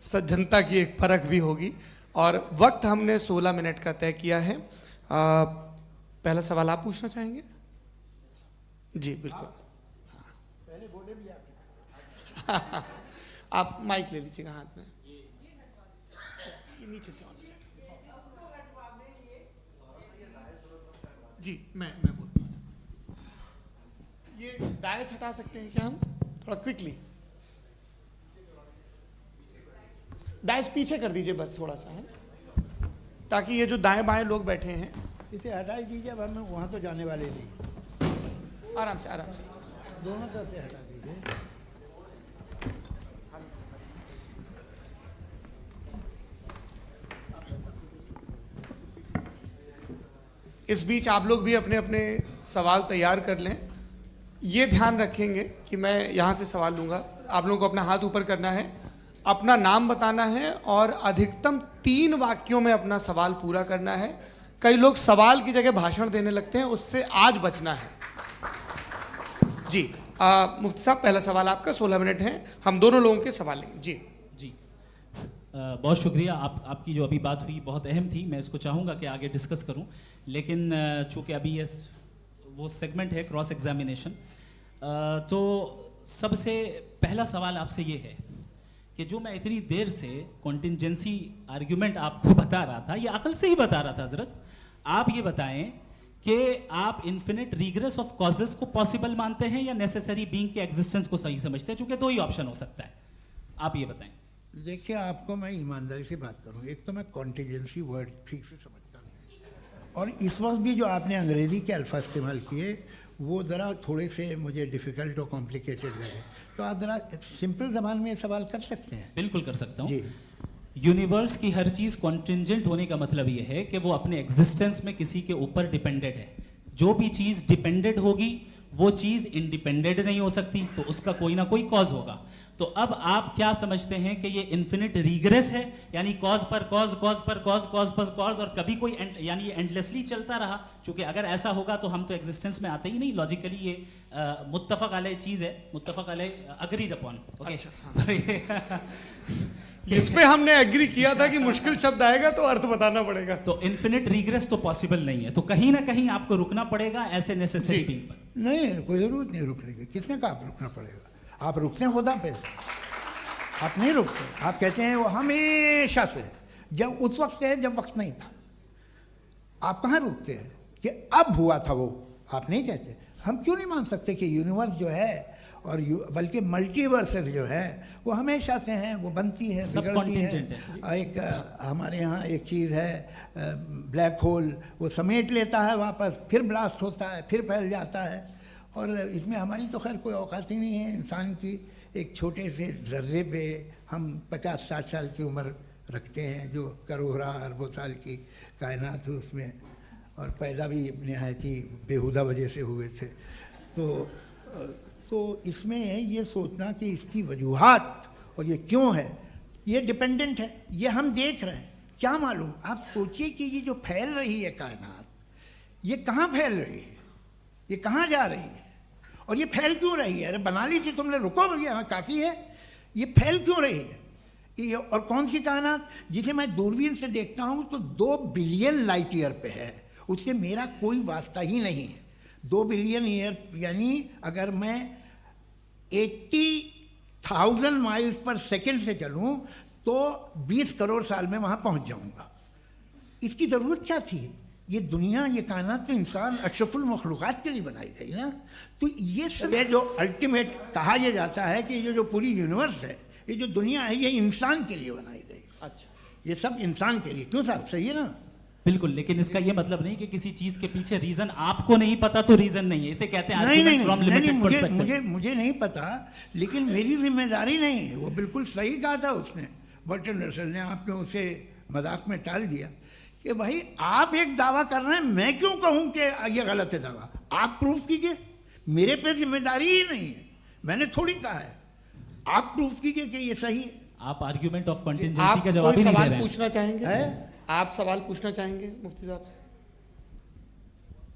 सज्जनता की एक परख भी होगी। और वक्त हमने 16 मिनट का तय किया है। पहला सवाल आप पूछना चाहेंगे? जी बिल्कुल। पहले बोले भी आप माइक ले लीजिएगा हाथ में, ये नीचे से ऑन हो जाएगा। जी मैं बोलता हूँ, ये डायस हटा सकते हैं क्या हम थोड़ा क्विकली? डायस पीछे कर दीजिए बस थोड़ा सा, है, ताकि ये जो दाएं बाएं लोग बैठे हैं इसे हटा ही दीजिए। अब हम वहाँ तो जाने वाले नहीं, आराम से आराम से। दोनों तरफ से हटा दीजिए। इस बीच आप लोग भी अपने अपने सवाल तैयार कर लें। ये ध्यान रखेंगे कि मैं यहाँ से सवाल लूँगा, आप लोगों को अपना हाथ ऊपर करना है, अपना नाम बताना है और अधिकतम 3 वाक्यों में अपना सवाल पूरा करना है। कई लोग सवाल की जगह भाषण देने लगते हैं, उससे आज बचना है। जी मुफ्ती साहब, पहला सवाल आपका, 16 मिनट हैं, हम दोनों लोगों के सवाल लेंगे। जी जी बहुत शुक्रिया। आपकी जो अभी बात हुई बहुत अहम थी, मैं इसको चाहूँगा कि आगे डिस्कस करूँ, लेकिन चूँकि अभी ये वो सेगमेंट है क्रॉस एग्जामिनेशन, तो सबसे पहला सवाल आपसे ये है कि जो मैं इतनी देर से कॉन्टिंजेंसी आर्ग्यूमेंट आपको बता रहा था, ये अकल से ही बता रहा था हजरत, आप ये बताएं कि आप इन्फिनिट रिग्रेस ऑफ कॉजेस को पॉसिबल मानते हैं या नेसेसरी बीइंग के एग्जिस्टेंस को सही समझते हैं? चूंकि 2 ही ऑप्शन हो सकता है, आप ये बताएं। देखिए, आपको मैं ईमानदारी से बात करूं, एक तो मैं कॉन्टिजेंसी वर्ड ठीक से समझता नहीं, और इस वक्त भी जो आपने अंग्रेजी के अल्फाज इस्तेमाल किए वो ज़रा थोड़े से मुझे डिफ़िकल्ट और कॉम्प्लिकेटेड लगे, तो आप ज़रा सिंपल ज़बान में सवाल कर सकते हैं? बिल्कुल कर सकता हूँ जी। यूनिवर्स की हर चीज़ कॉन्टिंजेंट होने का मतलब ये है कि वो अपने एग्जिस्टेंस में किसी के ऊपर डिपेंडेड है। जो भी चीज़ डिपेंडेड होगी वो चीज़ इंडिपेंडेंट नहीं हो सकती, तो उसका कोई ना कोई कॉज होगा। तो अब आप क्या समझते हैं कि ये इन्फिनिट रिग्रेस है, यानी कॉज पर कॉज, कॉज पर कॉज, कॉज पर कॉज, और कभी कोई यानी ये एंडलेसली चलता रहा? क्योंकि अगर ऐसा होगा तो हम तो एग्जिस्टेंस में आते ही नहीं, लॉजिकली ये मुत्तफक अलैह चीज़ है, मुत्तफक अलैह अग्रीड अपॉन। इस पे हमने एग्री किया था कि मुश्किल शब्द आएगा तो अर्थ बताना पड़ेगा। तो इन्फिनिट रिग्रेस तो पॉसिबल नहीं है, तो कहीं ना कहीं आपको रुकना पड़ेगा ऐसे नेसेसरी बीइंग पर। नहीं, कोई ज़रूरत नहीं रुकने की। किसने कहा आप रुकना पड़ेगा? आप रुकते हैं खुदा पे, आप नहीं रुकते। आप कहते हैं वो हमेशा से, जब उस वक्त से है जब वक्त नहीं था। आप कहाँ रुकते हैं कि अब हुआ था वो? आप नहीं कहते। हम क्यों नहीं मान सकते कि यूनिवर्स जो है और बल्कि मल्टीवर्सेस जो है वो हमेशा से हैं, वो बनती है, बिगड़ती है। एक हमारे यहाँ एक चीज़ है ब्लैक होल, वो समेट लेता है वापस, फिर ब्लास्ट होता है, फिर फैल जाता है। और इसमें हमारी तो खैर कोई औकात ही नहीं है इंसान की। एक छोटे से ज़र्रे पे हम 50-60 साल की उम्र रखते हैं, जो करोड़ों अरबों साल की कायनात है उसमें, और पैदा भी नहायत ही बेहुदा वजह से हुए थे। तो इसमें ये सोचना कि इसकी वजूहात और ये क्यों है, ये डिपेंडेंट है, ये हम देख रहे हैं, क्या मालूम। आप सोचिए कि ये जो फैल रही है कायनात, ये कहाँ फैल रही है, ये कहाँ जा रही है, और ये फैल क्यों रही है? अरे बना ली थी तुमने, रुको भैया, काफ़ी है। ये फैल क्यों रही है? ये और कौन सी कायनात जिसे मैं दूरबीन से देखता हूँ तो 2 बिलियन लाइट ईयर पे है, उससे मेरा कोई वास्ता ही नहीं है। 2 बिलियन ईयर यानी अगर मैं 80,000 माइल्स पर सेकेंड से चलूँ तो 20 करोड़ साल में वहाँ पहुँच जाऊँगा। इसकी ज़रूरत क्या थी? ये दुनिया, ये कायनात तो इंसान अशरफुल मखलूक़ात के लिए बनाई गई ना। तो ये सब जो अल्टीमेट कहा यह जाता है कि ये जो पूरी यूनिवर्स है, ये जो दुनिया है, ये इंसान के लिए बनाई गई। अच्छा, ये सब इंसान के लिए। क्यों साहब, सही है ना? बिल्कुल, लेकिन इसका ये मतलब नहीं कि किसी चीज के पीछे रीजन आपको नहीं पता तो रीजन नहीं है, इसे कहते हैं नहीं, मुझे नहीं पता, लेकिन मेरी जिम्मेदारी नहीं है। वो बिल्कुल सही कहा था उसने, बर्टन रसल ने। आपने उसे मजाक में टाल दिया कि भाई आप एक दावा कर रहे हैं, मैं क्यों कहूँ कि ये गलत है दावा? आप प्रूफ कीजिए, मेरे पे जिम्मेदारी ही नहीं है, मैंने थोड़ी कहा है। आप प्रूफ कीजिए कि ये सही है। आप आर्ग्यूमेंट ऑफ कॉन्टिंजेंसी का जवाब ही नहीं दे रहे हैं। पूछना चाहेंगे? आप सवाल पूछना चाहेंगे मुफ्ती साहब से?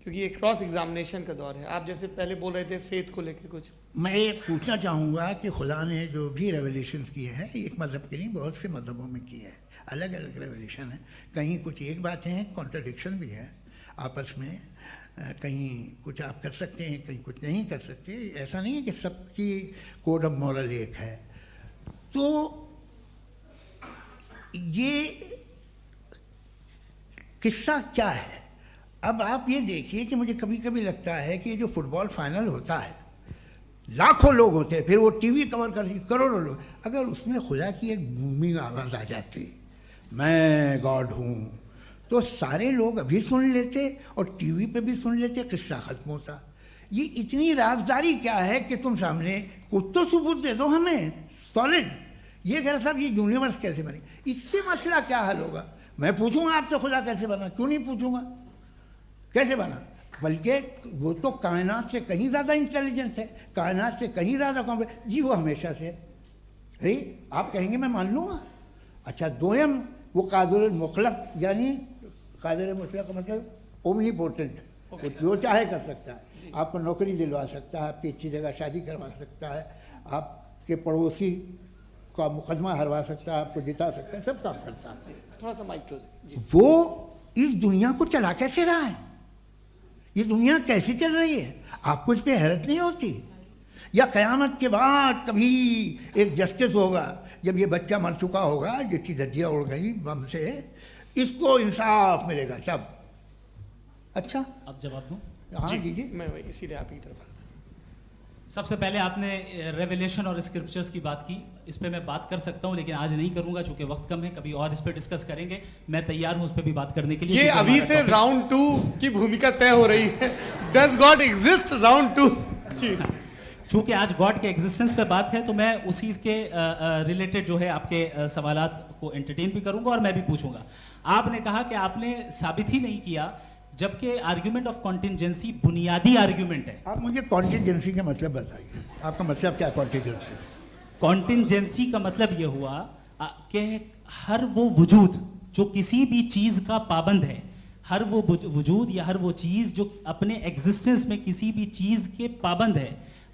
क्योंकि ये क्रॉस एग्जामिनेशन का दौर है। आप जैसे पहले बोल रहे थे फेथ को लेकर कुछ। मैं ये पूछना चाहूँगा कि खुदा ने जो भी रेवलेशन किए हैं, एक मज़हब के नहीं बहुत से मज़हबों में किए हैं, अलग अलग रेवलेशन है। कहीं कुछ एक बात है, कॉन्ट्रडिक्शन भी है आपस में, कहीं कुछ आप कर सकते हैं, कहीं कुछ नहीं कर सकते। ऐसा नहीं है कि सबकी कोड ऑफ मॉरल एक है। तो ये किस्सा क्या है? अब आप ये देखिए कि मुझे कभी कभी लगता है कि जो फुटबॉल फाइनल होता है, लाखों लोग होते हैं, फिर वो टीवी कवर कर करोड़ों लोग, अगर उसमें खुदा की एक बूमिंग आवाज़ आ जाती, मैं गॉड हूँ, तो सारे लोग अभी सुन लेते और टीवी पे भी सुन लेते, किस्सा ख़त्म होता। ये इतनी राजदारी क्या है कि तुम सामने कुछ तो सबूत दे दो हमें सॉलिड। ये कह रहा साहब ये यूनिवर्स कैसे बनी, इससे मसला क्या हल होगा? मैं पूछूंगा आपसे खुदा कैसे बना? क्यों नहीं पूछूंगा कैसे बना? बल्कि वो तो कायनात से कहीं ज़्यादा इंटेलिजेंट है, कायनात से कहीं ज़्यादा कॉम्प्लेक्स। जी वो हमेशा से है, आप कहेंगे मैं मान लूँगा। अच्छा दोयम वो कादिर मुतलक, यानी कादिर मुतलक का मतलब ओमनीपोटेंट, वो जो चाहे कर सकता है। आपको नौकरी दिलवा सकता है, आपकी अच्छी जगह शादी करवा सकता है, आपके पड़ोसी का मुकदमा हरवा सकता है, आपको जिता सकता है, सब काम करता है। थोड़ा सा माइक क्लोज जी। वो इस दुनिया को चला कैसे रहा है? ये दुनिया कैसे चल रही है? आपको इस पर हैरत नहीं होती? या क़यामत के बाद कभी एक जस्टिस होगा, जब ये बच्चा मर चुका होगा जिसकी धज्जियाँ उड़ गई बम से, इसको इंसाफ मिलेगा तब? अच्छा अब जवाब दूं? हाँ दीजिए। मैं वही इसीलिए आप ही तरफ। सबसे पहले आपने रेवलेशन और स्क्रिप्चर्स की बात की, इस पे मैं बात कर सकता हूं लेकिन आज नहीं करूंगा चूंकि वक्त कम है, कभी और इस पे डिस्कस करेंगे। मैं तैयार हूं उस पे भी बात करने के लिए। ये क्योंकि अभी हमारा से topic- राउंड 2 की भूमिका तय हो रही है। डज गॉड एग्जिस्ट राउंड 2 जी। चूंकि आज गॉड के एग्जिस्टेंस पे बात है तो मैं उसी के रिलेटेड जो है आपके सवालात को एंटरटेन भी करूंगा और मैं भी पूछूंगा। आपने कहा कि आपने साबित ही नहीं किया, जबकि आर्ग्यूमेंट ऑफ कॉन्टिजेंसी बुनियादी आर्ग्यूमेंट है। आप मुझे कॉन्टिजेंसी का मतलब बताइए, आपका मतलब क्या कॉन्टिजेंसी? कॉन्टिजेंसी का मतलब ये हुआ कि हर वो वजूद जो किसी भी चीज का पाबंद है, हर वो वजूद या हर वो चीज जो अपने एग्जिस्टेंस में किसी भी चीज के पाबंद है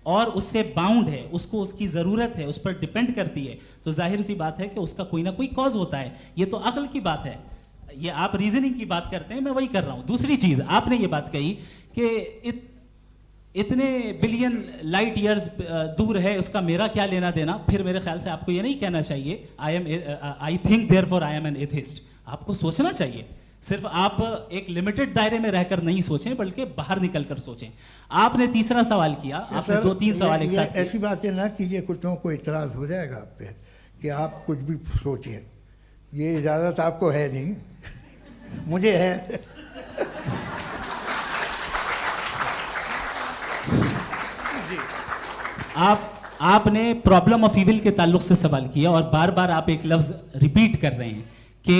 और उससे बाउंड है, उसको उसकी ज़रूरत है, उस पर डिपेंड करती है, तो जाहिर सी बात है कि उसका कोई ना कोई कॉज होता है। ये तो अक्ल की बात है। ये आप रीजनिंग की बात करते हैं, मैं वही कर रहा हूं। दूसरी चीज आपने ये बात कही कि इतने बिलियन लाइट ईयर्स दूर है, उसका मेरा क्या लेना देना। फिर मेरे ख्याल से आपको ये नहीं कहना चाहिए I think therefore I am an atheist. आपको सोचना चाहिए, सिर्फ आप एक लिमिटेड दायरे में रहकर नहीं सोचें बल्कि बाहर निकलकर सोचें। आपने तीसरा सवाल किया, आपने 2-3 सवाल एक साथ किए। ऐसी बातें ना कीजिए, कुछ लोगों को इतराज हो जाएगा आप पे कि आप कुछ भी सोचिए। ये इजाज़त आपको है नहीं, मुझे है। जी आपने प्रॉब्लम ऑफ इविल के ताल्लुक से सवाल किया और बार बार आप एक लफ्ज रिपीट कर रहे हैं कि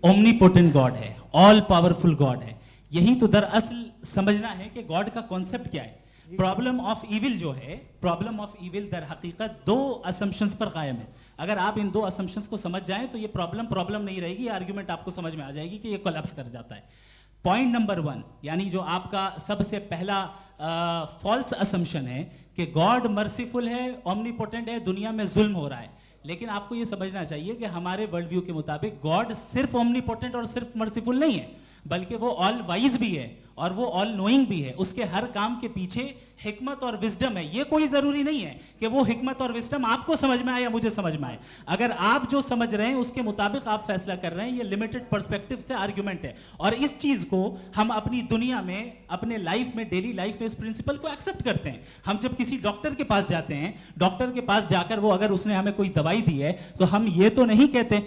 ओमनीपोटेंट गॉड है, ऑल पावरफुल गॉड है। यही तो दरअसल समझना है कि गॉड का कॉन्सेप्ट क्या है। प्रॉब्लम ऑफ इविल जो है, प्रॉब्लम ऑफ इविल दर हकीकत 2 असम्पशंस पर कायम है। अगर आप इन 2 असम्पशंस को समझ जाएं तो ये प्रॉब्लम नहीं रहेगी, आर्ग्यूमेंट आपको समझ में आ जाएगी कि ये कोलैप्स कर जाता है। पॉइंट नंबर 1, यानी जो आपका सबसे पहला फॉल्स असम्पशन है कि गॉड मर्सीफुल है, ओमनीपोटेंट है, दुनिया में जुल्म हो रहा है। लेकिन आपको ये समझना चाहिए कि हमारे वर्ल्ड व्यू के मुताबिक गॉड सिर्फ ओमनीपोटेंट और सिर्फ मर्सीफुल नहीं है, बल्कि वो ऑल वाइज भी है और वो ऑल नोइंग भी है। उसके हर काम के पीछे हिकमत और विजडम है। ये कोई जरूरी नहीं है कि वो हिकमत और विजडम आपको समझ में आए या मुझे समझ में आए। अगर आप जो समझ रहे हैं उसके मुताबिक आप फैसला कर रहे हैं, ये लिमिटेड पर्सपेक्टिव से आर्ग्यूमेंट है। और इस चीज को हम अपनी दुनिया में, अपने लाइफ में, डेली लाइफ में इस प्रिंसिपल को एक्सेप्ट करते हैं। हम जब किसी डॉक्टर के पास जाते हैं, डॉक्टर के पास जाकर वो अगर उसने हमें कोई दवाई दी है तो हम ये तो नहीं कहते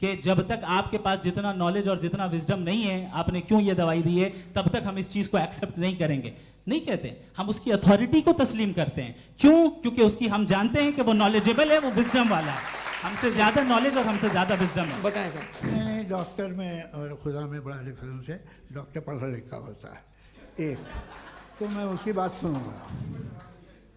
कि जब तक आपके पास जितना नॉलेज और जितना विजडम नहीं है, आपने क्यों ये दवाई दी है, तब तक हम इस चीज को एक्सेप्ट नहीं करेंगे। नहीं कहते, हम उसकी अथॉरिटी को तस्लीम करते हैं। क्यों? क्योंकि उसकी हम जानते हैं कि वो नॉलेजेबल है, वो विजडम वाला है, हमसे ज्यादा नॉलेज और हमसे ज्यादा विजडम है। बताएं सर। मैंने डॉक्टर में और खुदा में बड़ा डिफरेंस है। डॉक्टर पढ़ा लिखा होता है एक, तो मैं उसकी बात सुनूंगा।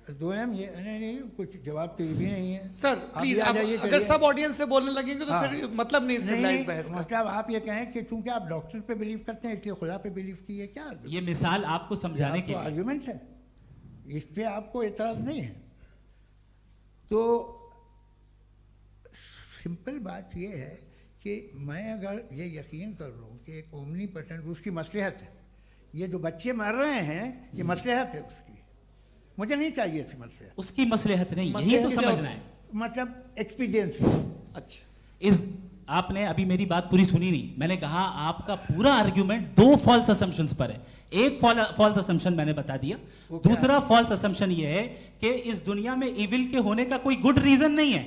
दोयम ये नहीं कुछ जवाब तो ये भी नहीं है। सर आप प्लीज ये आ आप जाइए, अगर चलिए। सब ऑडियंस से बोलने लगेंगे तो हाँ। फिर मतलब नहीं सिविलाइज बहस का। मतलब आप ये कहें कि चूंकि आप डॉक्टर पे बिलीव करते हैं इसलिए खुदा पे बिलीव किए, क्या ये मिसाल आपको समझाने के लिए आर्ग्यूमेंट है, इस पे आपको एतराज नहीं है। तो सिंपल बात ये है कि मैं अगर ये यकीन कर लूँ कि एक ओमनी पेटेंट उसकी मसलहत है, ये जो बच्चे मर रहे हैं ये मसलहत है उसकी, मुझे नहीं चाहिए थी मसलहत, उसकी मसलहत नहीं, यही मसलहत तो की समझना है। मतलब एक्सपीडियंस। अच्छा इस आपने अभी मेरी बात पूरी सुनी नहीं। मैंने कहा आपका पूरा आर्ग्यूमेंट दो फॉल्स असम्पशंस पर है। एक फॉल्स असम्पशन मैंने बता दिया, दूसरा फॉल्स असम्पशन ये है कि इस दुनिया में इविल के होने का कोई गुड रीजन नहीं है,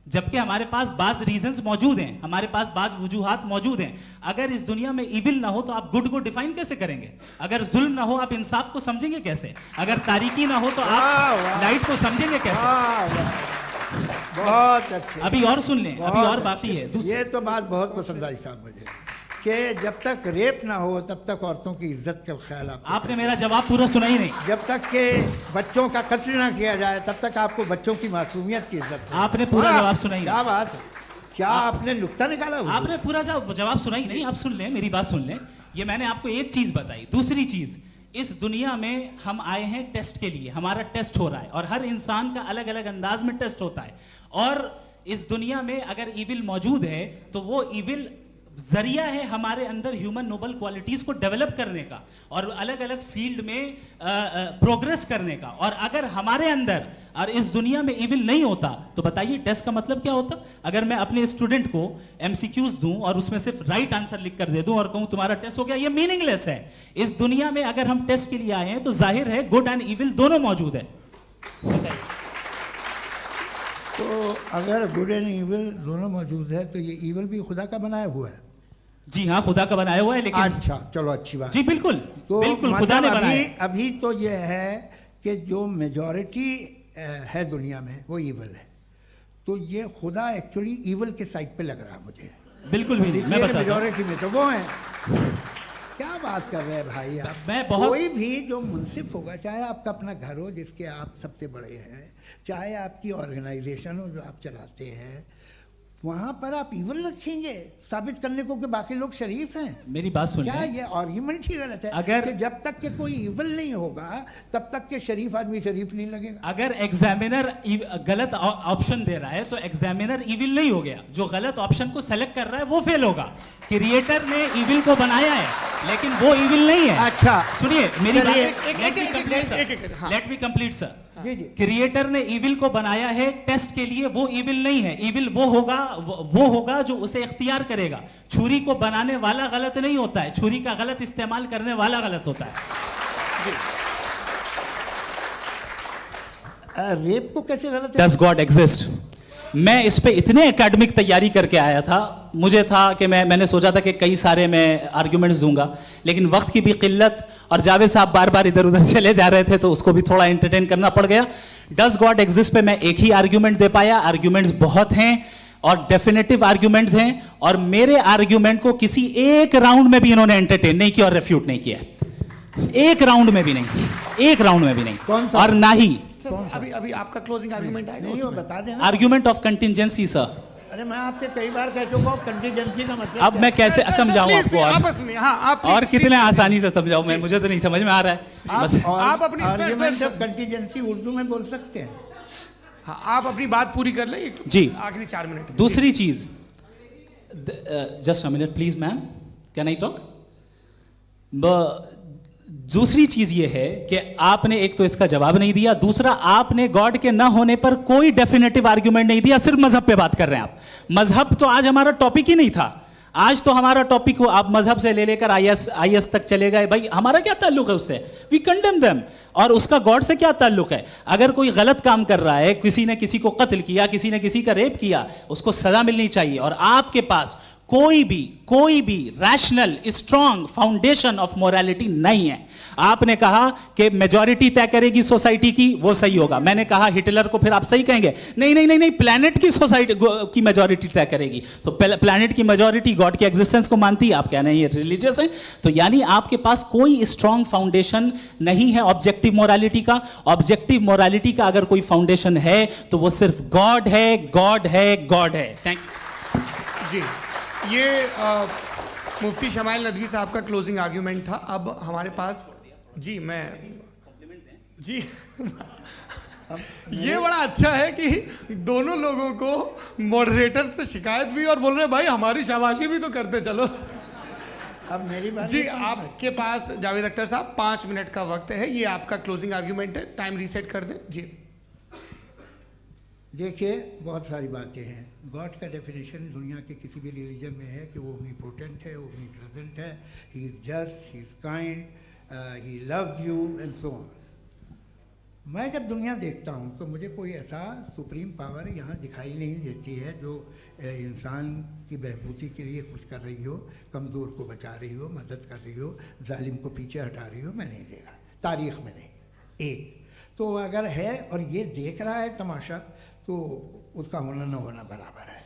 जबकि हमारे पास बाज रीजंस मौजूद हैं, हमारे पास बाज वजूहात मौजूद हैं। अगर इस दुनिया में इविल ना हो तो आप गुड को डिफाइन कैसे करेंगे? अगर जुल्म ना हो आप इंसाफ को समझेंगे कैसे? अगर तारीकी ना हो तो आप लाइट को समझेंगे कैसे? बहुत अच्छे। अभी और सुन लें, अभी और बहुत बाकी है। ये तो बात बहुत पसंद आई साहब मुझे कि जब तक रेप ना हो तब तक औरतों की इज्जत का ख्याल आपने मेरा जवाब पूरा सुना ही नहीं। जब तक के बच्चों का कत्ल ना किया जाए तब तक आपको बच्चों की मासूमियत की इज्जत है। आपने पूरा जवाब सुना ही क्या नहीं। बात है, क्या आपने नुक्ता निकाला हुआ? आपने पूरा जवाब सुना ही नहीं। आप सुन लें, मेरी बात सुन लें। ये मैंने आपको एक चीज बताई। दूसरी चीज, इस दुनिया में हम आए हैं टेस्ट के लिए, हमारा टेस्ट हो रहा है और हर इंसान का अलग अलग अंदाज में टेस्ट होता है। और इस दुनिया में अगर इविल मौजूद है तो वो इविल जरिया है हमारे अंदर ह्यूमन नोबल क्वालिटीज को डेवलप करने का और अलग अलग फील्ड में प्रोग्रेस करने का। और अगर हमारे अंदर और इस दुनिया में इविल नहीं होता तो बताइए टेस्ट का मतलब क्या होता? अगर मैं अपने स्टूडेंट को एमसीक्यूज दूं और उसमें सिर्फ राइट आंसर लिख कर दे दूं और कहूं तुम्हारा टेस्ट हो गया, ये मीनिंगलेस है। इस दुनिया में अगर हम टेस्ट के लिए आए हैं तो जाहिर है गुड एंड इविल दोनों मौजूद है। तो अगर गुड एंड इविल दोनों मौजूद है तो ये इविल भी खुदा का बनाया हुआ है। जी हाँ, खुदा का बनाया हुआ है, लेकिन अच्छा चलो अच्छी बात। जी बिल्कुल तो बिल्कुल खुदा ने मतलब बनाया। अभी तो ये है कि जो मेजॉरिटी है दुनिया में वो इविल है, तो ये खुदा एक्चुअली इविल के साइड पे लग रहा है मुझे। बिल्कुल भी नहीं, मैं बताता हूं। मेजॉरिटी में तो वो है। क्या बात कर रहे हैं भाई आप? मैं बहुत कोई भी जो मुंसिफ होगा, चाहे आपका अपना घर हो जिसके आप सबसे बड़े हैं, चाहे आपकी ऑर्गेनाइजेशन हो जो आप चलाते हैं, वहां पर आप इविल रखेंगे साबित करने को कि बाकी लोग शरीफ हैं। मेरी बात सुन क्या लें। ये आर्ग्यूमेंट ही गलत है? अगर- कि जब तक के कोई इविल नहीं होगा तब तक के शरीफ आदमी शरीफ नहीं लगेगा। अगर एग्जामिनर गलत ऑप्शन दे रहा है तो एग्जामिनर इविल नहीं हो गया। जो गलत ऑप्शन को सेलेक्ट कर रहा है वो फेल होगा। क्रिएटर ने इविल को बनाया है लेकिन वो इविल नहीं है। अच्छा सुनिए मेरी बात, चलिए, लेट मी कंप्लीट सर। जी जी क्रिएटर ने इविल को बनाया है टेस्ट के लिए, वो इविल नहीं है। इविल वो होगा जो उसे इख्तियार करेगा। छुरी को बनाने वाला गलत नहीं होता है, छुरी का गलत इस्तेमाल करने वाला गलत होता है। रेप को कैसे गलत है? Does God exist? मैं इस पे इतने एकेडमिक तैयारी करके आया था, मुझे था कि मैंने सोचा था कि कई सारे मैं आर्ग्यूमेंट्स दूंगा, लेकिन वक्त की भी किल्लत और जावेद साहब बार बार इधर उधर चले जा रहे थे तो उसको भी थोड़ा एंटरटेन करना पड़ गया। डज गॉड एग्जिस्ट पे मैं एक ही आर्ग्यूमेंट दे पाया। आर्ग्यूमेंट्स बहुत हैं और डेफिनेटिव आर्ग्यूमेंट्स हैं, और मेरे आर्ग्यूमेंट को किसी एक राउंड में भी इन्होंने एंटरटेन नहीं किया और रेफ्यूट नहीं किया। एक राउंड में भी नहीं, एक राउंड में भी नहीं। कौन सा? और ना ही अभी अभी आपका क्लोजिंग आर्गुमेंट आएगा नहीं, वो उसमें। बता देना। Argument of contingency sir. अरे मैं आपसे कई बार कह चुका हूँ कंटीजेंसी का मतलब अब मैं कैसे समझाऊं Please, आपको? please, आपस में हाँ आप और please, कितने please, आसानी से समझाऊं मैं, मुझे तो नहीं समझ में आ रहा है। बस आप अपनी- आर्ग्यूमेंट ऑफ कंटीजेंसी उर्दू में बोल सकते हैं। हाँ आप अपनी बात पूरी कर लें जी। आखिरी 4 मिनट। दूसरी चीज, just a minute please ma'am, can I talk? दूसरी चीज ये है कि आपने एक तो इसका जवाब नहीं दिया, दूसरा आपने गॉड के ना होने पर कोई डेफिनेटिव आर्ग्यूमेंट नहीं दिया, सिर्फ मजहब पे बात कर रहे हैं आप। मजहब तो आज हमारा टॉपिक ही नहीं था। आज तो हमारा टॉपिक हो, आप मजहब से ले लेकर आईएस तक चले गए। भाई हमारा क्या ताल्लुक है उससे? We condemn them. और उसका गॉड से क्या ताल्लुक है? अगर कोई गलत काम कर रहा है, किसी ने किसी को कत्ल किया, किसी ने किसी का रेप किया, उसको सजा मिलनी चाहिए। और आपके पास कोई भी rational strong foundation of morality नहीं है। आपने कहा कि मेजॉरिटी तय करेगी सोसाइटी की, वो सही होगा। मैंने कहा हिटलर को फिर आप सही कहेंगे, नहीं, प्लैनेट की सोसाइटी की मेजॉरिटी तय करेगी। तो प्लैनेट की मेजॉरिटी गॉड के एग्जिस्टेंस को मानती है, आप कह रहे हैं ये रिलीजियस है। तो यानी आपके पास कोई स्ट्रांग फाउंडेशन नहीं है ऑब्जेक्टिव मोरालिटी का। ऑब्जेक्टिव मोरालिटी का अगर कोई फाउंडेशन है तो वो सिर्फ गॉड है, गॉड है, गॉड है। थैंक यू जी। ये मुफ्ती शमाइल नदवी साहब का क्लोजिंग आर्ग्यूमेंट था। अब हमारे पास जी जी ये बड़ा अच्छा है कि दोनों लोगों को मॉडरेटर से शिकायत भी और बोल रहे भाई हमारी शाबाशी भी तो करते चलो। अब मेरी बात जी आपके पास जावेद अख्तर साहब 5 मिनट का वक्त है, ये आपका क्लोजिंग आर्ग्यूमेंट है, टाइम रीसेट कर दें जी। देखिए, बहुत सारी बातें हैं। गॉड का डेफिनेशन दुनिया के किसी भी रिलीजन में है कि वो ओमनीपोटेंट है, ओमनीप्रेजेंट है, he is just, he is kind, he loves you and so on. मैं जब दुनिया देखता हूँ तो मुझे कोई ऐसा सुप्रीम पावर यहाँ दिखाई नहीं देती है जो इंसान की बहबूदी के लिए कुछ कर रही हो, कमज़ोर को बचा रही हो, मदद कर रही हो, जालिम को पीछे हटा रही हो। मैं नहीं देखा, तारीख़ में नहीं। एक तो अगर है और ये देख रहा है तमाशा, तो उसका होना न होना बराबर है।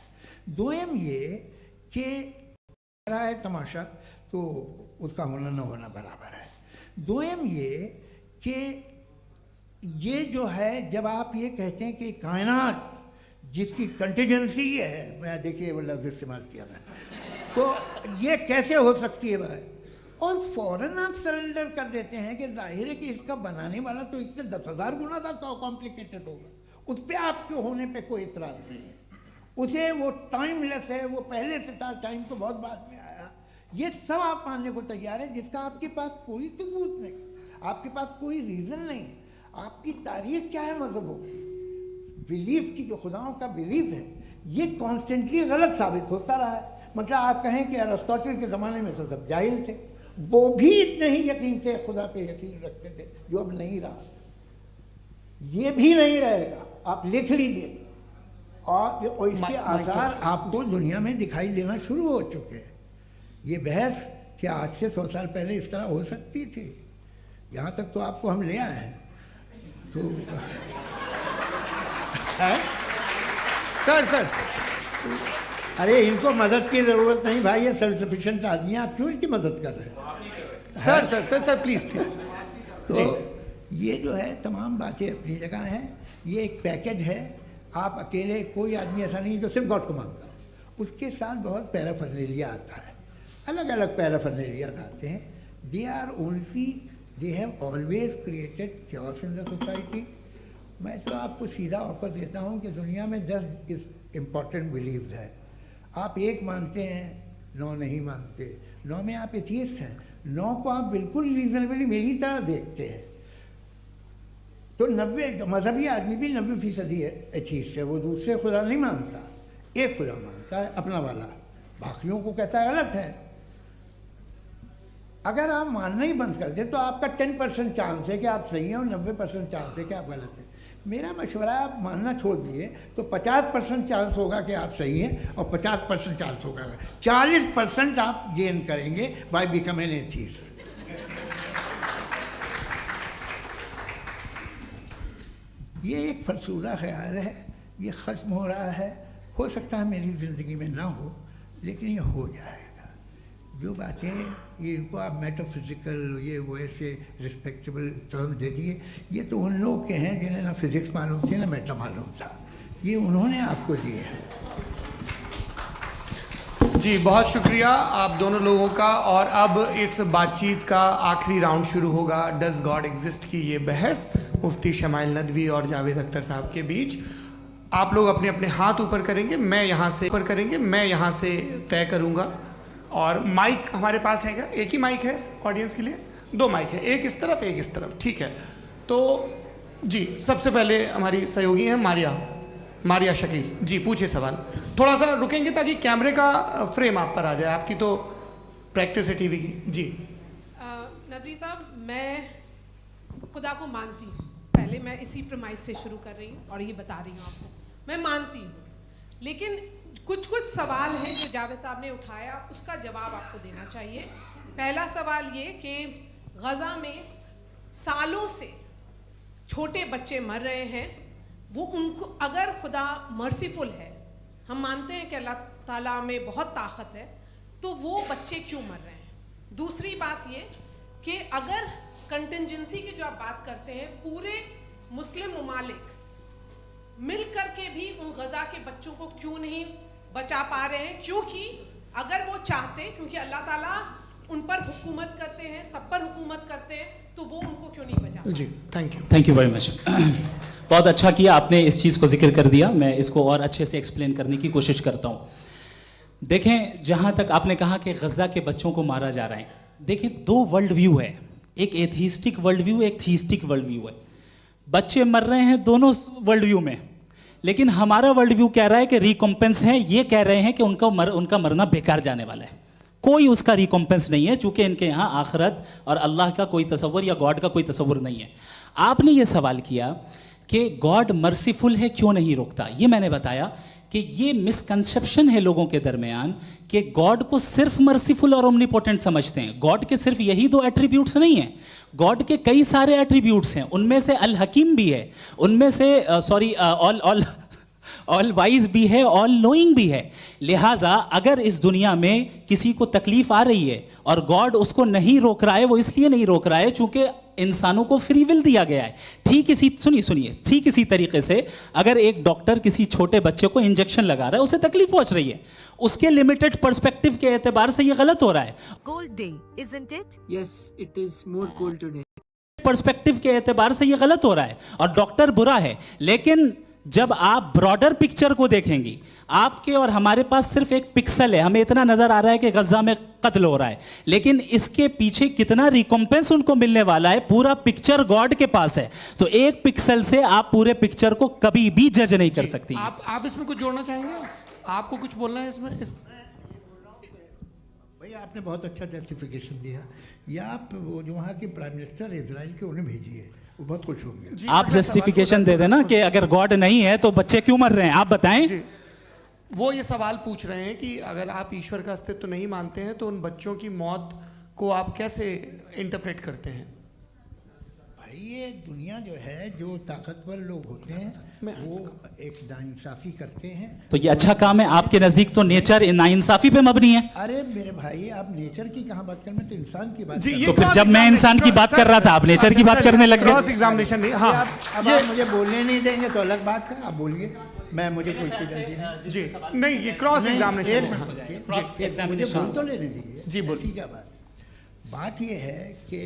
दोयम ये कि रहा है तमाशा, तो उसका होना न होना बराबर है। दोयम ये कि ये जो है, जब आप ये कहते हैं कि कायनात जिसकी कंटिजेंसी है, मैं देखिए वो लफ्ज़ इस्तेमाल किया मैं, तो ये कैसे हो सकती है भाई? और फ़ौरन आप सरेंडर कर देते हैं कि जाहिर है कि इसका बनाने वाला तो इससे 10,000 गुना ज़्यादा कॉम्प्लिकेटेड होगा। उस पर आपके होने पे कोई इतराज़ नहीं है। उसे वो टाइमलेस है, वो पहले से था, टाइम तो बहुत बाद में आया। ये सब आप मानने को तैयार है जिसका आपके पास कोई सबूत नहीं, आपके पास कोई रीज़न नहीं है। आपकी तारीख क्या है मज़हबों की? बिलीफ की, जो खुदाओं का बिलीफ है, ये कॉन्स्टेंटली गलत साबित होता रहा है। मतलब आप कहें कि अरिस्टोटल के ज़माने में तो सब जाहिल थे, वो भी इतने ही यकीन से खुदा पे यकीन रखते थे, जो अब नहीं रहा। ये भी नहीं रहेगा, आप लिख लीजिए। और इसके आसार आपको दुनिया में दिखाई देना शुरू हो चुके हैं। ये बहस क्या आज से 100 साल पहले इस तरह हो सकती थी? यहाँ तक तो आपको हम ले आए हैं। तो सर अरे इनको मदद की ज़रूरत नहीं भाई, ये सेल्फ सफिशिएंट आदमी है, आप क्यों इनकी मदद कर रहे हैं? Sir please. तो ये जो है तमाम बातें अपनी जगह हैं। ये एक पैकेज है। आप अकेले, कोई आदमी ऐसा नहीं जो सिर्फ गॉड को मानता हो, उसके साथ बहुत पैराफर्नेलिया आता है, अलग अलग पैराफर्नेलिया आते हैं। They have always created chaos in the society. मैं तो आपको सीधा ऑफर देता हूँ कि दुनिया में 10 इम्पॉर्टेंट बिलीव्स हैं। आप एक मानते हैं, 9 नहीं मानते, 9 में आप एथियस्ट हैं, 9 को आप बिल्कुल रीजनेबली मेरी तरह देखते हैं। तो 90 मजहबी आदमी भी 90% एथियस्ट है, वो दूसरे खुदा नहीं मानता, एक खुदा मानता है अपना वाला, बाकियों को कहता है गलत है। अगर आप मानना ही बंद कर दें तो आपका 10% चांस है कि आप सही हैं और 90% चांस है कि आप गलत हैं। मेरा मशवरा है, आप मानना छोड़ दिए तो 50% चांस होगा कि आप सही हैं और 50% चांस होगा, 40% आप गेन करेंगे बाय बिकम एन एथियस्ट। ये एक फरसूदा ख्याल है, ये ख़त्म हो रहा है। हो सकता है मेरी ज़िंदगी में ना हो, लेकिन ये हो जाएगा। जो बातें ये इनको आप मेटाफिज़िकल, ये वो ऐसे रिस्पेक्टेबल टर्म दे दिए, ये तो उन लोग के हैं जिन्हें ना फिज़िक्स मालूम थी ना मेटा मालूम था, ये उन्होंने आपको दिए हैं। जी बहुत शुक्रिया आप दोनों लोगों का। और अब इस बातचीत का आखिरी राउंड शुरू होगा, डज गॉड एग्जिस्ट की ये बहस मुफ्ती शमाइल नदवी और जावेद अख्तर साहब के बीच। आप लोग अपने अपने हाथ ऊपर करेंगे, मैं यहाँ से तय करूँगा। और माइक हमारे पास है क्या? एक ही माइक है ऑडियंस के लिए? 2 माइक है, एक इस तरफ एक इस तरफ, ठीक है। तो जी सबसे पहले हमारी सहयोगी हैं मारिया शकील जी, पूछिए सवाल। थोड़ा सा रुकेंगे ताकि कैमरे का फ्रेम आप पर आ जाए, आपकी तो प्रैक्टिस है टीवी की। जी नदवी साहब, मैं खुदा को मानती हूँ, पहले मैं इसी प्रमाइस से शुरू कर रही हूँ और ये बता रही हूँ आपको, मैं मानती हूँ। लेकिन कुछ सवाल हैं जो जावेद साहब ने उठाया, उसका जवाब आपको देना चाहिए। पहला सवाल ये कि गज़ा में सालों से छोटे बच्चे मर रहे हैं, वो उनको अगर खुदा मर्सीफुल है, हम मानते हैं कि अल्लाह ताला में बहुत ताकत है, तो वो बच्चे क्यों मर रहे हैं? दूसरी बात ये कि अगर कंटिजेंसी की जो आप बात करते हैं, पूरे मुस्लिम ममालिक मिल करके भी उन गज़ा के बच्चों को क्यों नहीं बचा पा रहे हैं? क्योंकि अगर वो चाहते, क्योंकि अल्लाह ताला उन पर हुकूमत करते हैं, सब पर हुकूमत करते हैं, तो वो उनको क्यों नहीं बचा? जी, thank thank you very much. बहुत अच्छा किया आपने इस चीज़ को जिक्र कर दिया, मैं इसको और अच्छे से एक्सप्लेन करने की कोशिश करता हूँ। देखें, जहाँ तक आपने कहा कि गज़ा के बच्चों को मारा जा रहा है, देखें दो वर्ल्ड व्यू है, एक एथीस्टिक वर्ल्ड व्यू, एक थीस्टिक वर्ल्ड व्यू है। बच्चे मर रहे हैं दोनों वर्ल्ड व्यू में, लेकिन हमारा वर्ल्ड व्यू कह रहा है कि रिकॉम्पेंस है, ये कह रहे हैं कि उनका मरना बेकार जाने वाला है, कोई उसका रिकॉम्पेंस नहीं है, चूंकि इनके यहाँ आखिरत और अल्लाह का कोई तसव्वुर या गॉड का कोई तसव्वुर नहीं है। आपने ये सवाल किया कि गॉड मर्सीफुल है, क्यों नहीं रोकता? ये मैंने बताया कि ये मिसकंसेप्शन है लोगों के दरमियान कि गॉड को सिर्फ मर्सीफुल और ओमनीपोटेंट समझते हैं। गॉड के सिर्फ यही दो एट्रीब्यूट्स नहीं हैं, गॉड के कई सारे एट्रीब्यूट्स हैं, उनमें से अल हकीम भी है, उनमें से ऑल वाइज भी है, ऑल नोइंग भी है। लिहाजा अगर इस दुनिया में किसी को तकलीफ आ रही है और गॉड उसको नहीं रोक रहा है, वो इसलिए नहीं रोक रहा है चूंकि इंसानों को फ्री विल दिया गया है। ठीक इसी तरीके से अगर एक डॉक्टर किसी छोटे बच्चे को इंजेक्शन लगा रहा है, उसे तकलीफ पहुंच रही है, उसके लिमिटेड पर्सपेक्टिव के एतबार से ये गलत हो रहा है। Cold day, isn't it? Yes, it is more cold today. Perspective के एतबार से ये गलत हो रहा है और डॉक्टर बुरा है। लेकिन जब आप ब्रॉडर पिक्चर को देखेंगी, आपके और हमारे पास सिर्फ एक पिक्सल है, हमें इतना नजर आ रहा है कि गजा में कत्ल हो रहा है, लेकिन इसके पीछे कितना रिकॉम्पेंस उनको मिलने वाला है, पूरा पिक्चर गॉड के पास है। तो एक पिक्सल से आप पूरे पिक्चर को कभी भी जज नहीं कर सकती। आप इसमें कुछ जोड़ना चाहेंगे? आपको कुछ बोलना है इसमें? भैया आपने बहुत अच्छा जस्टिफिकेशन दिया। या आप वो जो वहाँ के प्राइम मिनिस्टर इजराइल के उन्हें भेजिए, वो बहुत खुश होंगे। आप जस्टिफिकेशन दे देना कि अगर गॉड नहीं है तो बच्चे क्यों मर रहे हैं, आप बताएं। वो ये सवाल पूछ रहे हैं कि अगर आप ईश्वर का अस्तित्व नहीं मानते हैं तो उन बच्चों की मौत को आप कैसे इंटरप्रेट करते हैं? भाई ये दुनिया जो है, जो ताकतवर लोग होते हैं वो एक नाइंसाफी करते हैं। तो ये अच्छा काम है आपके नजदीक, तो नेचर नाइंसाफी पे मबनी है। अरे मेरे भाई, आप नेचर की कहाँ बात कर रहे हैं, तो इंसान की बात। तो फिर जब मैं इंसान की बात कर रहा था, आप नेचर की बात करने लग गए। क्रॉस एग्जामिनेशन नहीं। हाँ, अब आप मुझे बोलने नहीं देंगे तो अलग बात है, आप बोलिए, मैं मुझे कोई जल्दी नहीं। जी नहीं, ये क्रॉस एग्जामिनेशन है। मुझे बोल तो लेने दीजिए। जी बोलिए। क्या बात ये है कि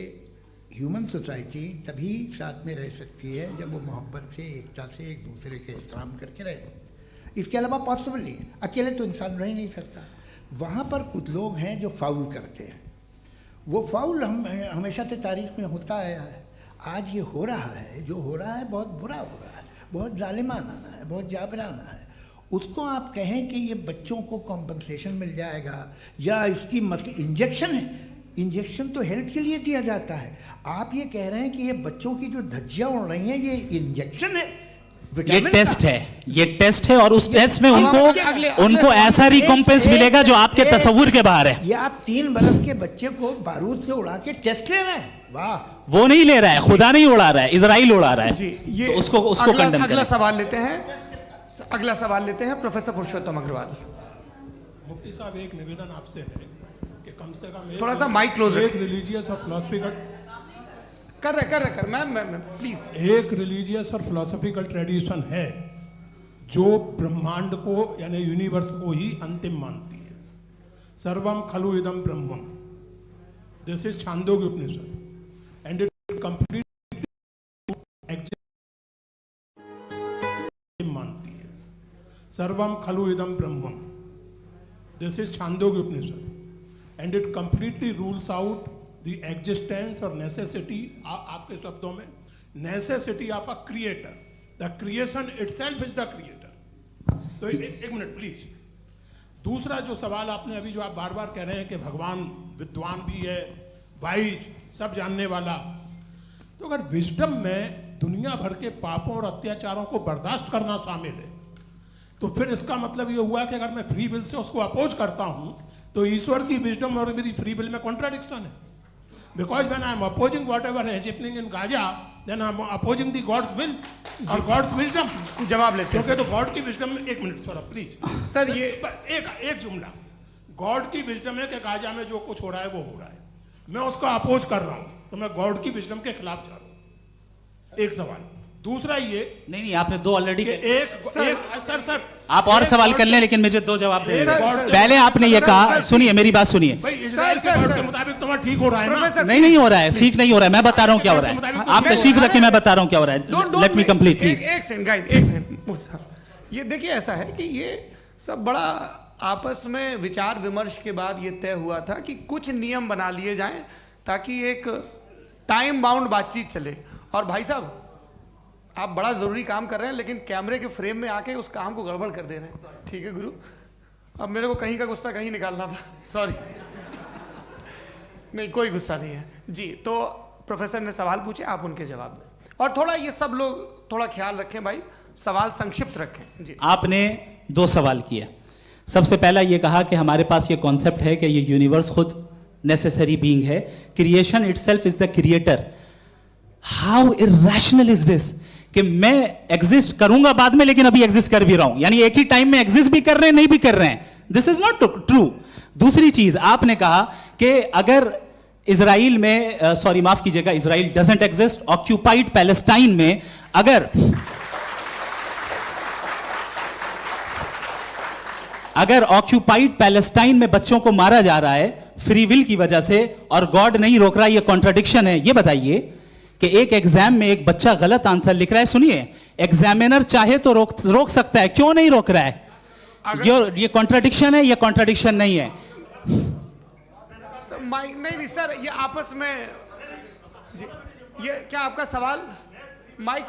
ह्यूमन सोसाइटी तभी साथ में रह सकती है जब वो मोहब्बत से, एकता से, एक दूसरे के एहतराम करके रहे। इसके अलावा पॉसिबल नहीं है, अकेले तो इंसान रह नहीं सकता। वहाँ पर कुछ लोग हैं जो फाउल करते हैं, वो फाउल हम हमेशा से तारीख में होता आया है। आज ये हो रहा है, जो हो रहा है बहुत बुरा हो रहा है, बहुत जालिमाना है, बहुत जाबराना है। उसको आप कहें कि ये बच्चों को कॉम्पनसेशन मिल जाएगा या इसकी इंजेक्शन है, इंजेक्शन तो हेल्थ के लिए दिया जाता है। आप ये कह रहे हैं कि ये बच्चों की जो धज्जियां उड़ रही हैं ये इंजेक्शन है, ये टेस्ट है, ये टेस्ट है और उस टेस्ट में उनको ऐसा रिकॉम्पेंस मिलेगा जो आपके तसव्वुर के बाहर है। ये आप 3 बरस के बच्चे को बारूद से उड़ा के टेस्ट ले रहे हैं। वाह, वो नहीं ले रहा है, खुदा नहीं उड़ा रहा है, इजराइल उड़ा रहा है। जी, ये तो उसको कंडेम अगला सवाल लेते हैं प्रोफेसर पुरुषोत्तम अग्रवाल। मुफ्ती साहब, एक निवेदन आपसे है कि कम से कम थोड़ा सा माइक क्लोज एक रिलीजियस और फिलॉसफिकल कर मैम प्लीज। एक रिलीजियस और फिलॉसफिकल ट्रेडिशन है जो ब्रह्मांड को यानी यूनिवर्स को ही अंतिम मानती है। सर्वम खलु इदम ब्रह्मम, this is Chandogya Upanishad and it complete मानती है। सर्वम खलु इदम ब्रह्मम, this is Chandogya Upanishad and it completely rules out the existence और नेसेसिटी, आपके शब्दों में necessity of a creator. The creation itself is the creator. तो एक मिनट प्लीज। दूसरा जो सवाल आपने अभी, जो आप बार बार कह रहे हैं कि भगवान विद्वान भी है, वाइज, सब जानने वाला, तो अगर विजडम में दुनिया भर के पापों और अत्याचारों को बर्दाश्त करना शामिल है तो फिर इसका मतलब ये हुआ कि अगर मैं फ्री विल से उसको अपोज करता हूं तो ईश्वर की विजडम और मेरी फ्री विल में कॉन्ट्राडिक्शन है. Because when I am opposing whatever है happening in Gaza, then I am opposing the God's will और गॉड्स विजडम. जवाब लेते हैं क्योंकि तो गॉड की विजडम में, एक मिनट सर प्लीज सर, ये एक जुमला. गॉड की विजडम है कि गाजा में जो कुछ हो रहा है वो हो रहा है, मैं उसको अपोज कर रहा हूं, तो मैं गॉड की विजडम के खिलाफ जा रहा हूं. एक सवाल. दूसरा ये नहीं, आपने दो ऑलरेडी. सर आप और सवाल कर लें, लेकिन मुझे दो जवाब दे. सर, पहले आपने ये कहा, सर, सुनिए मेरी बात सुनिए. भाई इजराइल के गॉड के मुताबिक तुम्हारा ठीक हो रहा है ना? प्रोफेसर, नहीं हो रहा है, ठीक नहीं हो रहा है. मैं बता रहा हूँ क्या हो रहा है. आप तशरीफ रखें, मैं बता रहा हूँ क्या हो रहा है. Let me complete please. एक सेकंड गाइस, एक सेकंड. ये देखिए, ऐसा है कि ये सब बड़ा आपस में विचार विमर्श के बाद ये तय हुआ था कि कुछ नियम बना लिए जाएं ताकि एक टाइम बाउंड बातचीत चले. और भाई साहब, आप बड़ा जरूरी काम कर रहे हैं, लेकिन कैमरे के फ्रेम में आके उस काम को गड़बड़ कर दे रहे हैं. ठीक है गुरु, अब मेरे को कहीं का गुस्सा कहीं निकालना था, सॉरी. नहीं, कोई गुस्सा नहीं है जी. तो प्रोफेसर ने सवाल पूछे, आप उनके जवाब दें. और थोड़ा ये सब लोग थोड़ा ख्याल रखें भाई, सवाल संक्षिप्त रखें जी. आपने दो सवाल किया. सबसे पहला ये कहा कि हमारे पास ये कॉन्सेप्ट है कि ये यूनिवर्स खुद नेसेसरी बीइंग है. Creation itself is the creator. How irrational is this कि मैं एग्जिस्ट करूंगा बाद में, लेकिन अभी एग्जिस्ट कर भी रहा हूं. यानी एक ही टाइम में एग्जिस्ट भी कर रहे हैं, नहीं भी कर रहे हैं. This is not true. दूसरी चीज, आपने कहा कि अगर इजराइल में, सॉरी माफ कीजिएगा, Israel doesn't exist. Occupied Palestine में अगर ऑक्यूपाइड पैलेस्टाइन में बच्चों को मारा जा रहा है फ्री विल की वजह से और गॉड नहीं रोक रहा, ये कॉन्ट्रडिक्शन है. ये बताइए कि एक एग्जाम में एक बच्चा गलत आंसर लिख रहा है. सुनिए, एग्जामिनर चाहे तो रोक सकता है, क्यों नहीं रोक रहा है? ये कॉन्ट्रडिक्शन है, ये कॉन्ट्रडिक्शन नहीं है. माइक नहीं सर, ये आपस में जी, ये क्या आपका सवाल? माइक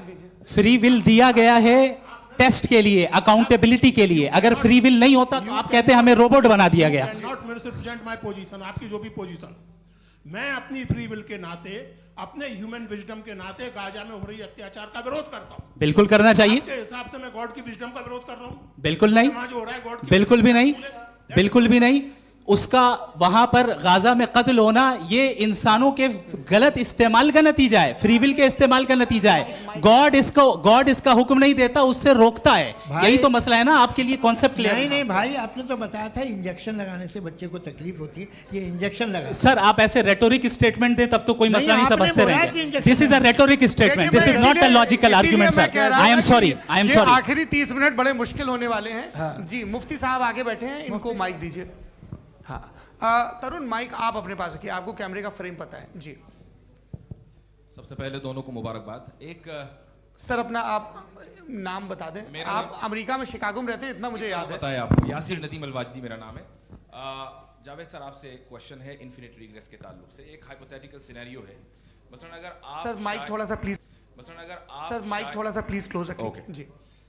दीजिए. फ्री विल दिया गया है टेस्ट के लिए, अकाउंटेबिलिटी के लिए. अगर फ्री विल नहीं होता तो आप कहते हैं हमें रोबोट बना दिया गया. Not misrepresent my position. आपकी जो भी पोजीशन, मैं अपनी फ्री विल के नाते, अपने ह्यूमन विजडम के नाते गाजा में हो रही अत्याचार का विरोध करता हूं. बिल्कुल करना चाहिए. आपके हिसाब से मैं गॉड की विजडम का विरोध कर रहा हूं? बिल्कुल नहीं, वहां जो हो रहा है गॉड की बिल्कुल भी नहीं, बिल्कुल भी नहीं. उसका वहां पर गाजा में कत्ल होना ये इंसानों के गलत इस्तेमाल का नतीजा है, फ्री विल के इस्तेमाल का नतीजा है. गॉड इसका हुक्म नहीं देता, उससे रोकता है. यही तो मसला है ना. आपके लिए कॉन्सेप्ट क्लियर? नहीं भाई, आपने तो बताया था इंजेक्शन लगाने से बच्चे को तकलीफ होती है. ये इंजेक्शन लगा. सर, आप ऐसे रेटोरिक स्टेटमेंट दे तब तो कोई मसला नहीं समझते रहेंगे. This is a rhetoric statement, this is not a logical argument sir. I am sorry. आखिरी 30 मिनट बड़े मुश्किल होने वाले हैं जी. मुफ्ती साहब आगे बैठे हैं, इनको माइक दीजिए. हाँ, तरुण माइक आप अपने पास रखिए, आपको कैमरे का फ्रेम पता है जी. सबसे पहले दोनों को मुबारकबाद. एक सर अपना आप नाम बता दें. आप अमेरिका में शिकागो में रहते हैं, इतना मुझे याद है. बताया आपको. यासिर नदीम अलवाजदी मेरा नाम है. जावेद सर, आपसे एक क्वेश्चन है इन्फिनिट रिग्रेस के ताल्लुक से. एक हाइपोथेटिकल सिनेरियो है. मसलन अगर आप सर माइक थोड़ा सा प्लीज. मसलन अगर आप सर माइक थोड़ा सा प्लीज क्लोज रखिए. ओके जी.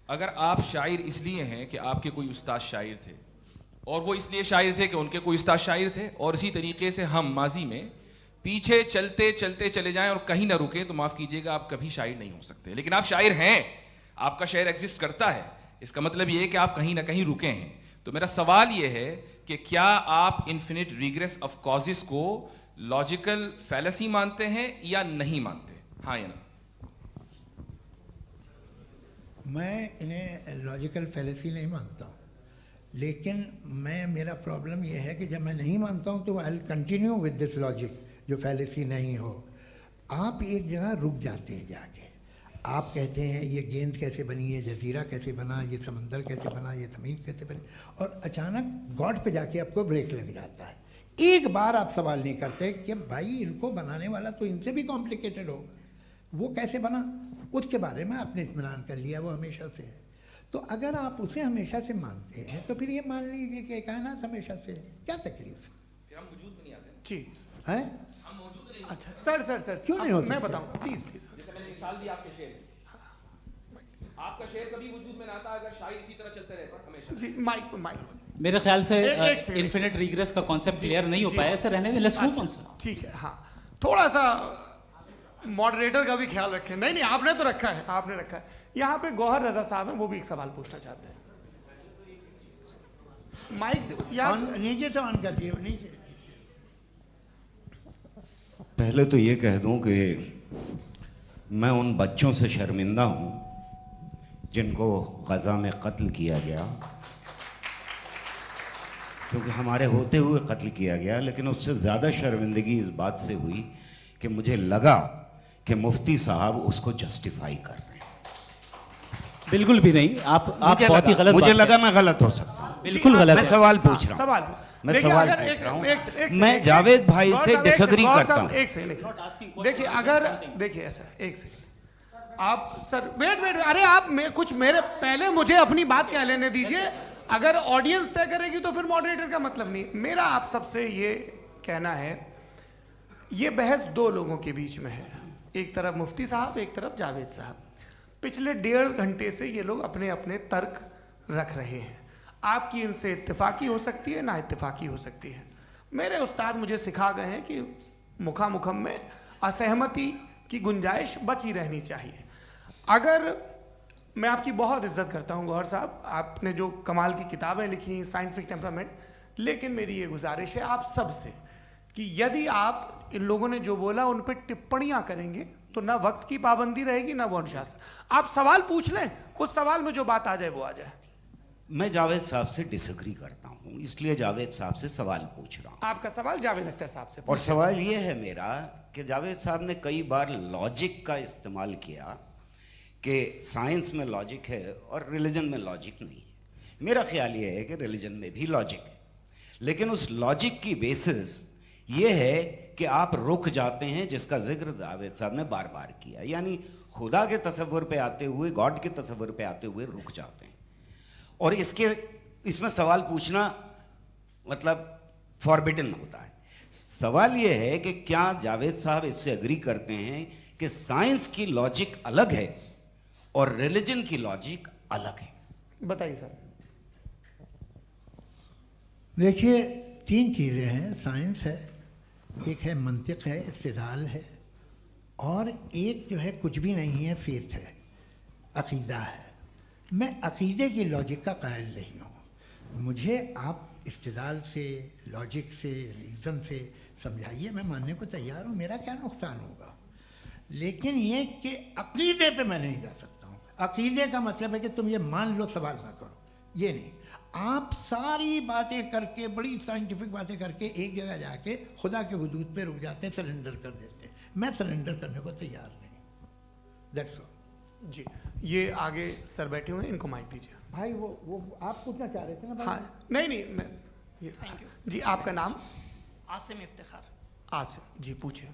अगर आप शायर इसलिए हैं कि आपके कोई उस्ताद शायर थे, और वो इसलिए शायर थे कि उनके कोई उस्ताद शायर थे, और इसी तरीके से हम माजी में पीछे चलते चलते चले जाएं और कहीं ना रुके, तो माफ कीजिएगा, आप कभी शायर नहीं हो सकते. लेकिन आप शायर हैं, आपका शायर एग्जिस्ट करता है, इसका मतलब ये है कि आप कहीं ना कहीं रुके हैं. तो मेरा सवाल ये है कि क्या आप इन्फिनिट रिग्रेस ऑफ कॉजेस को लॉजिकल फैलेसी मानते हैं या नहीं मानते? हाँ या ना? मैं इन्हें लॉजिकल फैलेसी नहीं मानता हूँ, लेकिन मेरा प्रॉब्लम यह है कि जब मैं नहीं मानता हूँ तो I will continue with this logic जो फैलेसी नहीं हो. आप एक जगह रुक जाते हैं जाके, आप कहते हैं ये गेंद कैसे बनी, ये जजीरा कैसे बना, ये समंदर कैसे बना, ये ज़मीन कैसे बनी, और अचानक गॉड पे जाके आपको ब्रेक लग जाता है. एक बार आप सवाल नहीं करते कि भाई इनको बनाने वाला तो इनसे भी कॉम्प्लिकेटेड होगा, वो कैसे बना, उसके बारे में आपने इत्मीनान कर लिया, वो हमेशा से है. तो अगर आप उसे हमेशा से मानते हैं तो फिर ये मान लीजिए कि कायनात हमेशा से है, क्या तकलीफ है? फिर हम वजूद में नहीं आते जी. हैं? हम मौजूद नहीं. अच्छा सर क्यों नहीं हो मैं सकते? बताऊंगा प्लीज. जैसे मैंने मिसाल दी आपके शेर, आपका शेर कभी वजूद में ना आता अगर शायर इसी तरह चलते रहते हमेशा. जी. माइक. मेरे ख्याल से एक सेकंड. इन्फिनिट रिग्रेस का कॉन्सेप्ट क्लियर नहीं हो पाया. ऐसे रहने दें, लेट्स मूव ऑन सर. ठीक है. हाँ, थोड़ा सा मॉडरेटर का भी ख्याल रखें. नहीं आपने तो रखा है, आपने रखा है. यहाँ पे गौहर रजा साहब हैं, वो भी एक सवाल पूछना चाहते हैं। माइक यहाँ नीचे से ऑन कर दिए, नीचे। पहले तो ये कह दूं कि मैं उन बच्चों से शर्मिंदा हूं जिनको गज़ा में कत्ल किया गया, क्योंकि हमारे होते हुए कत्ल किया गया। लेकिन उससे ज़्यादा शर्मिंदगी इस बात से हुई कि मुझे लगा कि मुफ्ती साहब उसको जस्टिफाई कर रहे हैं। बिल्कुल भी नहीं, आप बहुत ही गलत मुझे बात लगा मैं गलत हो सकता हूं। बिल्कुल गलत मैं है। सवाल पूछ रहा हूं। सवाल मैं देखिए, सवाल अगर पूछ रहा हूं। एक मैं सेकंड, जावेद भाई गौर से साहब, एक डिसएग्री सेकंड, गौर करता साहब, हूं। एक सेकंड देखिए, अगर देखिए ऐसा, एक सेकंड आप सर वेट, अरे आप कुछ मेरे पहले मुझे अपनी बात कह लेने दीजिए। अगर ऑडियंस तय करेगी तो फिर मॉडरेटर का मतलब नहीं। मेरा आप सबसे ये कहना है, ये बहस दो लोगों के बीच में है, एक तरफ मुफ्ती साहब, एक तरफ जावेद साहब। पिछले 1.5 घंटे से ये लोग अपने अपने तर्क रख रहे हैं। आपकी इनसे इत्तेफाकी हो सकती है, ना इत्तेफाकी हो सकती है। मेरे उस्ताद मुझे सिखा गए हैं कि मुखामुखम में असहमति की गुंजाइश बची रहनी चाहिए। अगर मैं आपकी बहुत इज्जत करता हूं गौहर साहब, आपने जो कमाल की किताबें लिखी, साइंटिफिक टेम्परामेंट, लेकिन मेरी ये गुजारिश है आप सबसे कि यदि आप इन लोगों ने जो बोला उन पर टिप्पणियां करेंगे तो ना वक्त की पाबंदी रहेगी, ना वो अनुशासन। आप सवाल पूछ लें, उस सवाल में जो बात आ जाए वो आ जाए। मैं जावेद साहब से डिसएग्री करता हूं, इसलिए जावेद साहब से सवाल पूछ रहा हूं। आपका सवाल जावेद अख्तर साहब से। और सवाल ये है मेरा कि जावेद साहब ने कई बार लॉजिक का इस्तेमाल किया कि साइंस में लॉजिक है और रिलीजन में लॉजिक नहीं है। मेरा ख्याल ये है कि रिलीजन में भी लॉजिक है, लेकिन उस लॉजिक की बेसिस ये है कि आप रुक जाते हैं, जिसका जिक्र जावेद साहब ने बार बार किया, यानी खुदा के तसव्वुर पे आते हुए, गॉड के तसव्वुर पे आते हुए रुक जाते हैं। और इसमें सवाल पूछना मतलब फॉरबिडन होता है। सवाल ये है कि क्या जावेद साहब इससे एग्री करते हैं कि साइंस की लॉजिक अलग है और रिलीजन की लॉजिक अलग है? बताइए सर। देखिए, 3 चीज़ें हैं, साइंस है, एक है मंतिक है, इस्तिदलाल है, और एक जो है कुछ भी नहीं है, फेथ है, अकीदा है। मैं अकीदे की लॉजिक का कायल नहीं हूँ। मुझे आप इस्तिदलाल से, लॉजिक से, रीज़न से समझाइए, मैं मानने को तैयार हूँ, मेरा क्या नुकसान होगा। लेकिन ये कि अकीदे पे मैं नहीं जा सकता हूँ। अकीदे का मतलब है कि तुम ये मान लो, सवाल ना करो, ये नहीं। आप सारी बातें करके, बड़ी साइंटिफिक बातें करके एक जगह जाके खुदा के हुदूद पे रुक जाते हैं, सरेंडर कर देते हैं। मैं सरेंडर करने को तैयार नहीं। That's all. जी, ये आगे सर बैठे हुए हैं, इनको माइक दीजिए। भाई वो आप पूछना चाह रहे थे ना भाई? हाँ, नहीं मैं ये, थैंक यू जी, आपका नाम? आसिम इफ्तिखार। आसिम जी, पूछिए।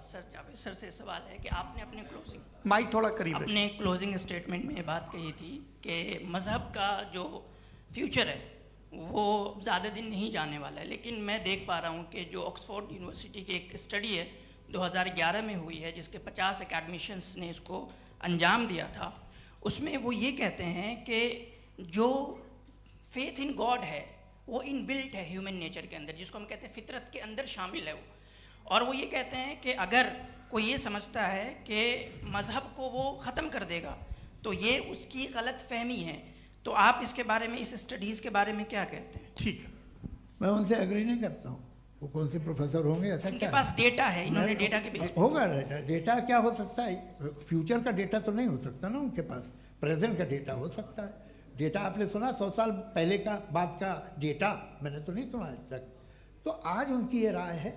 सर, जावेद सर से सवाल है कि आपने अपने क्लोजिंग माइक थोड़ा करीब रखिए। अपने क्लोजिंग स्टेटमेंट में ये बात कही थी कि मज़हब का जो फ्यूचर है वो ज़्यादा दिन नहीं जाने वाला है। लेकिन मैं देख पा रहा हूँ कि जो ऑक्सफोर्ड यूनिवर्सिटी की एक स्टडी है 2011 में हुई है, जिसके 50 एकेडमिशियंस ने इसको अंजाम दिया था, उसमें वो ये कहते हैं कि जो फेथ इन गॉड है वो इनबिल्ट है ह्यूमन नेचर के अंदर, जिसको हम कहते हैं फितरत के अंदर शामिल है वो। और वो ये कहते हैं कि अगर कोई ये समझता है कि मज़हब को वो ख़त्म कर देगा तो ये उसकी गलत फहमी है। तो आप इसके बारे में, इस स्टडीज़ के बारे में क्या कहते हैं? ठीक है, मैं उनसे एग्री नहीं करता हूँ। वो कौन से प्रोफेसर होंगे? ऐसा उनके क्या पास डेटा है, इन्होंने डेटा के बेस होगा। डेटा क्या हो सकता है? फ्यूचर का डेटा तो नहीं हो सकता ना उनके पास, प्रेजेंट का डेटा हो सकता है। डेटा आपने सुना 100 साल पहले का बाद का डेटा? मैंने तो नहीं सुना आज तक। तो आज उनकी ये राय है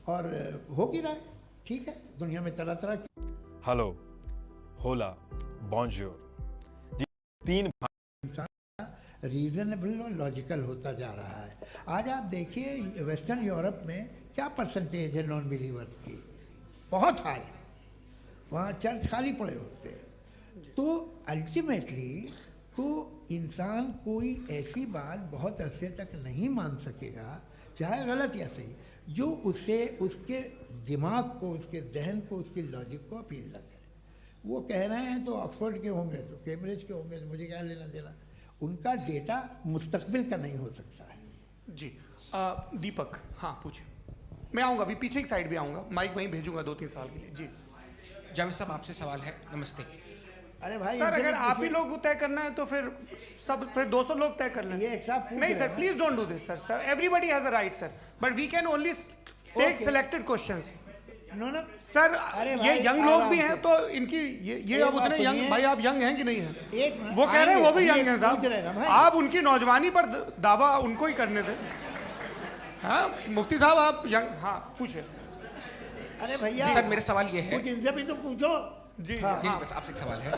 और होगी राय, ठीक है। दुनिया में तरह तरह की हेलो, होला, बॉन्जूर, 3 रीजनेबल और लॉजिकल होता जा रहा है। आज आप देखिए वेस्टर्न यूरोप में क्या परसेंटेज है नॉन बिलीवर्स की, बहुत हाई। वहाँ चर्च खाली पड़े होते हैं। तो अल्टीमेटली तो इंसान कोई ऐसी बात बहुत अरसे तक नहीं मान सकेगा, चाहे गलत या सही, जो उसे, उसके दिमाग को, उसके जहन को, उसकी लॉजिक को अपील न करे। वो कह रहे हैं तो ऑक्सफोर्ड के होंगे तो कैम्ब्रिज के होंगे, तो मुझे क्या लेना देना। उनका डेटा मुस्तकबिल का नहीं हो सकता है। जी, दीपक, हाँ पूछिए। मैं आऊँगा अभी, पीछे की साइड भी आऊँगा, माइक वहीं भेजूंगा 2-3 साल के लिए। जी जावेद साहब, आपसे सवाल है। नमस्ते। अरे भाई सर इनसे अगर भी आप ही पूछिए। लोग तय करना है तो फिर 200 लोग तय कर लें। ये एक साहब पूछ नहीं रहे सर, हैं ना। Please don't do this sir. Sir everybody has a right sir, but we can only take Okay. Selected questions. No no sir अरे ये भाई, यंग लोग भी आराम हैं से। तो इनकी ये एक अब उतने बात यंग, सुनिए। भाई आप यंग हैं कि नहीं हैं? एक मिनट, वो कह रहे हैं वो भी आएंगे, यंग हैं पूछ रहे हैं ना साहब, भाई। आप उनकी नौजवानी पर दावा उनको ही करने थे। हाँ मुफ्ती साहब आप यंग, हाँ पूछे। अरे भैया सर मेरा सवाल ये है कुछ इनसे भी तो पूछो। जी हाँ। नहीं, बस आपसे एक सवाल है।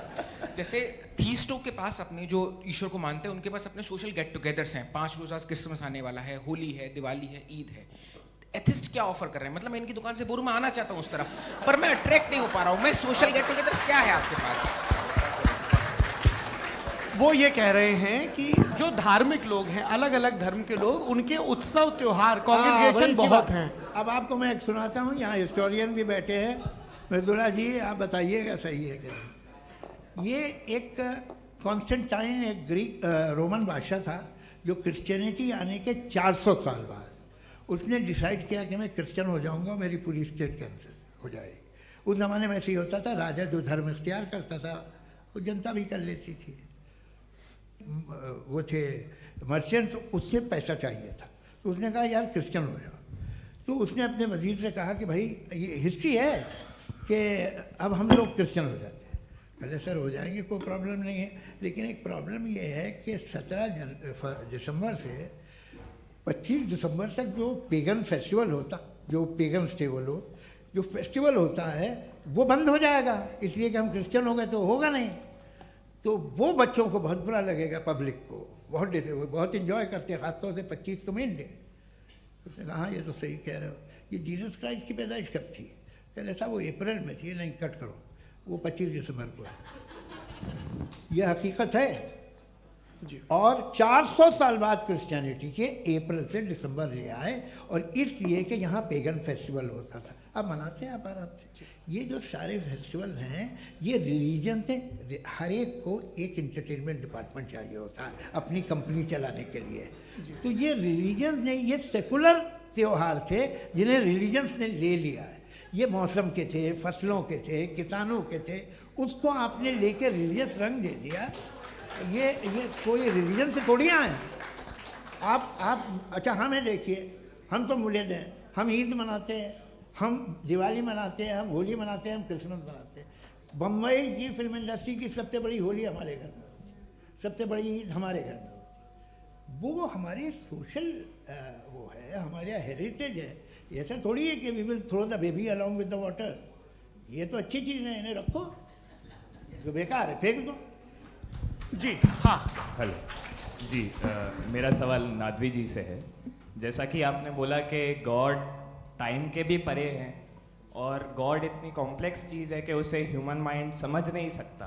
जैसे थीस्टों के पास अपने जो ईश्वर को मानते हैं उनके पास अपने सोशल गेट टुगेदर्स हैं, 5 रोज़ा क्रिसमस आने वाला है, होली है, दिवाली है, ईद है। एथिस्ट क्या ऑफर कर रहे हैं? मतलब मैं इनकी दुकान से बोलूं मैं आना चाहता हूं उस तरफ, पर मैं अट्रैक्ट नहीं हो पा रहा हूं। मैं सोशल गेट टुगेदर्स क्या है आपके पास? वो ये कह रहे हैं कि जो धार्मिक लोग हैं, अलग अलग धर्म के लोग, उनके उत्सव त्योहार हाँ, कॉन्ग्रीगेशन बड़ी अच्छी बहुत बात। हैं। अब आपको मैं एक सुनाता हूँ, यहाँ हिस्टोरियन भी बैठे हैं। मृदुला जी आप बताइएगा सही है कि नहीं। ये एक कॉन्स्टेंटाइन एक ग्रीक रोमन बादशाह था जो क्रिश्चियनिटी आने के 400 साल बाद उसने डिसाइड किया कि मैं क्रिश्चियन हो जाऊंगा, मेरी पूरी स्टेट कैंसिल हो जाएगी। उस ज़माने में ऐसे ही होता था, राजा जो धर्म इख्तियार करता था वो जनता भी कर लेती थी। वो थे मर्चेंट, तो उससे पैसा चाहिए था, तो उसने कहा यार क्रिश्चियन हो जाओ। तो उसने अपने वजीर से कहा कि भाई ये हिस्ट्री है कि अब हम लोग क्रिश्चियन हो जाते हैं। कहते सर हो जाएंगे, कोई प्रॉब्लम नहीं है, लेकिन एक प्रॉब्लम ये है कि 17 दिसंबर से 25 दिसंबर तक जो पेगन फेस्टिवल होता, जो पेगन्स थे वो लोग, जो फेस्टिवल होता है वो बंद हो जाएगा, इसलिए कि हम क्रिश्चियन हो गए तो होगा नहीं। तो वो बच्चों को बहुत बुरा लगेगा, पब्लिक को बहुत इन्जॉय करते हैं, खासतौर से 25 को मेन डे। उसने कहा हाँ ये तो सही कह रहे हो। ये जीसस क्राइस्ट की पैदाइश कब थी? कहते साहब वो अप्रैल में थी। नहीं कट करो, वो 25 दिसंबर को है। यह हकीकत है जी। और 400 साल बाद क्रिश्चियनिटी के अप्रैल से दिसंबर ले आए, और इसलिए कि यहाँ पेगन फेस्टिवल होता था। अब मनाते हैं आप आराम से। ये जो सारे फेस्टिवल हैं ये रिलीजन से, हर एक को एक इंटरटेनमेंट डिपार्टमेंट चाहिए होता है अपनी कंपनी चलाने के लिए। तो ये रिलीजन ने, ये सेकुलर त्यौहार थे जिन्हें रिलीजन्स ने ले लिया है। ये मौसम के थे, फसलों के थे, किसानों के थे, उसको आपने लेके रिलीजियस रंग दे दिया। ये कोई रिलीजन से थोड़ी आए आप। अच्छा हमें देखिए, हम तो मुल्द हैं, हम ईद मनाते हैं, हम दिवाली मनाते हैं, हम होली मनाते हैं, हम क्रिसमस मनाते हैं। बम्बई की फिल्म इंडस्ट्री की सबसे बड़ी होली हमारे घर में, सबसे बड़ी ईद हमारे घर में। वो हमारे सोशल वो है, हमारे हेरिटेज है। ऐसा थोड़ी है कि we will throw the baby along with the water. ये तो अच्छी चीज़ है, इन्हें रखो, जो बेकार है फेंक दो। जी हाँ हेलो जी, मेरा सवाल नादवी जी से है। जैसा कि आपने बोला कि गॉड टाइम के भी परे हैं, और गॉड इतनी कॉम्प्लेक्स चीज़ है कि उसे ह्यूमन माइंड समझ नहीं सकता,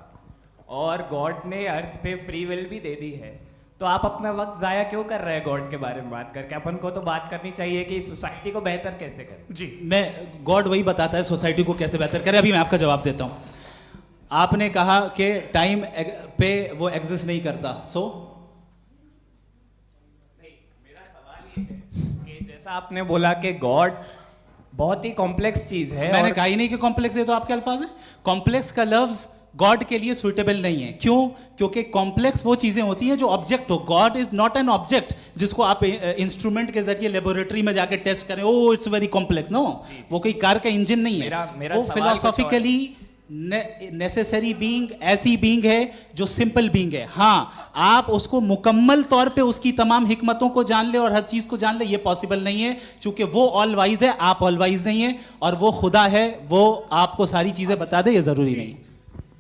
और गॉड ने अर्थ पे फ्री विल भी दे दी है। तो आप अपना वक्त ज़ाया क्यों कर रहे हैं गॉड के बारे में बात करके? अपन को तो बात करनी चाहिए कि सोसाइटी को बेहतर कैसे करें। जी, मैं गॉड वही बताता है सोसाइटी को कैसे बेहतर करे। अभी मैं आपका जवाब देता हूँ। आपने कहा कि टाइम पे वो एग्जिस्ट नहीं करता, सो मेरा सवाल ये है कि जैसा आपने बोला कि गॉड बहुत ही कॉम्प्लेक्स चीज़ है। मैंने कहा ही नहीं कि कॉम्प्लेक्स है, तो आपके अल्फाज हैं। कॉम्प्लेक्स का लफ्ज गॉड के लिए सुइटेबल नहीं है। क्यों? क्योंकि कॉम्प्लेक्स वो चीजें होती हैं जो ऑब्जेक्ट हो। God is not an object जिसको आप इंस्ट्रूमेंट के जरिए लेबोरेटरी में जाके टेस्ट करें, oh it's very complex. No, वो कोई कार का इंजन नहीं है। मेरा वो फिलोसॉफिकली नेसेसरी बीइंग ऐसी बीइंग है जो सिंपल बीइंग है। हाँ, आप उसको मुकम्मल तौर पे उसकी तमाम हिकमतों को जान ले और हर चीज को जान ले, ये पॉसिबल नहीं है, क्योंकि वो ऑल वाइज है, आप ऑल वाइज नहीं है, और वो खुदा है, वो आपको सारी चीजें बता दे, ये जरूरी नहीं।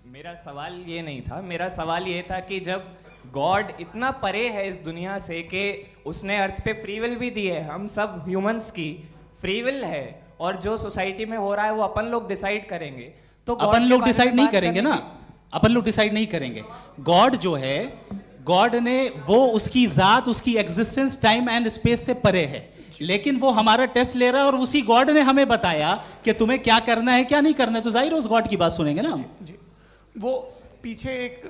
मेरा सवाल ये नहीं था। मेरा सवाल ये था कि जब गॉड इतना परे है इस दुनिया से कि उसने अर्थ पे फ्री विल भी दी है, हम सब ह्यूमंस की फ्री विल है, और जो सोसाइटी में हो रहा है वो अपन लोग डिसाइड करेंगे। तो अपन लोग डिसाइड नहीं करेंगे ना, अपन लोग डिसाइड नहीं करेंगे। गॉड जो है, गॉड ने वो उसकी जात, उसकी एग्जिस्टेंस टाइम एंड स्पेस से परे है, लेकिन वो हमारा टेस्ट ले रहा है, और उसी गॉड ने हमें बताया कि तुम्हें क्या करना है क्या नहीं करना है। तो जाहिर उस गॉड की बात सुनेंगे ना हम। जी, वो पीछे एक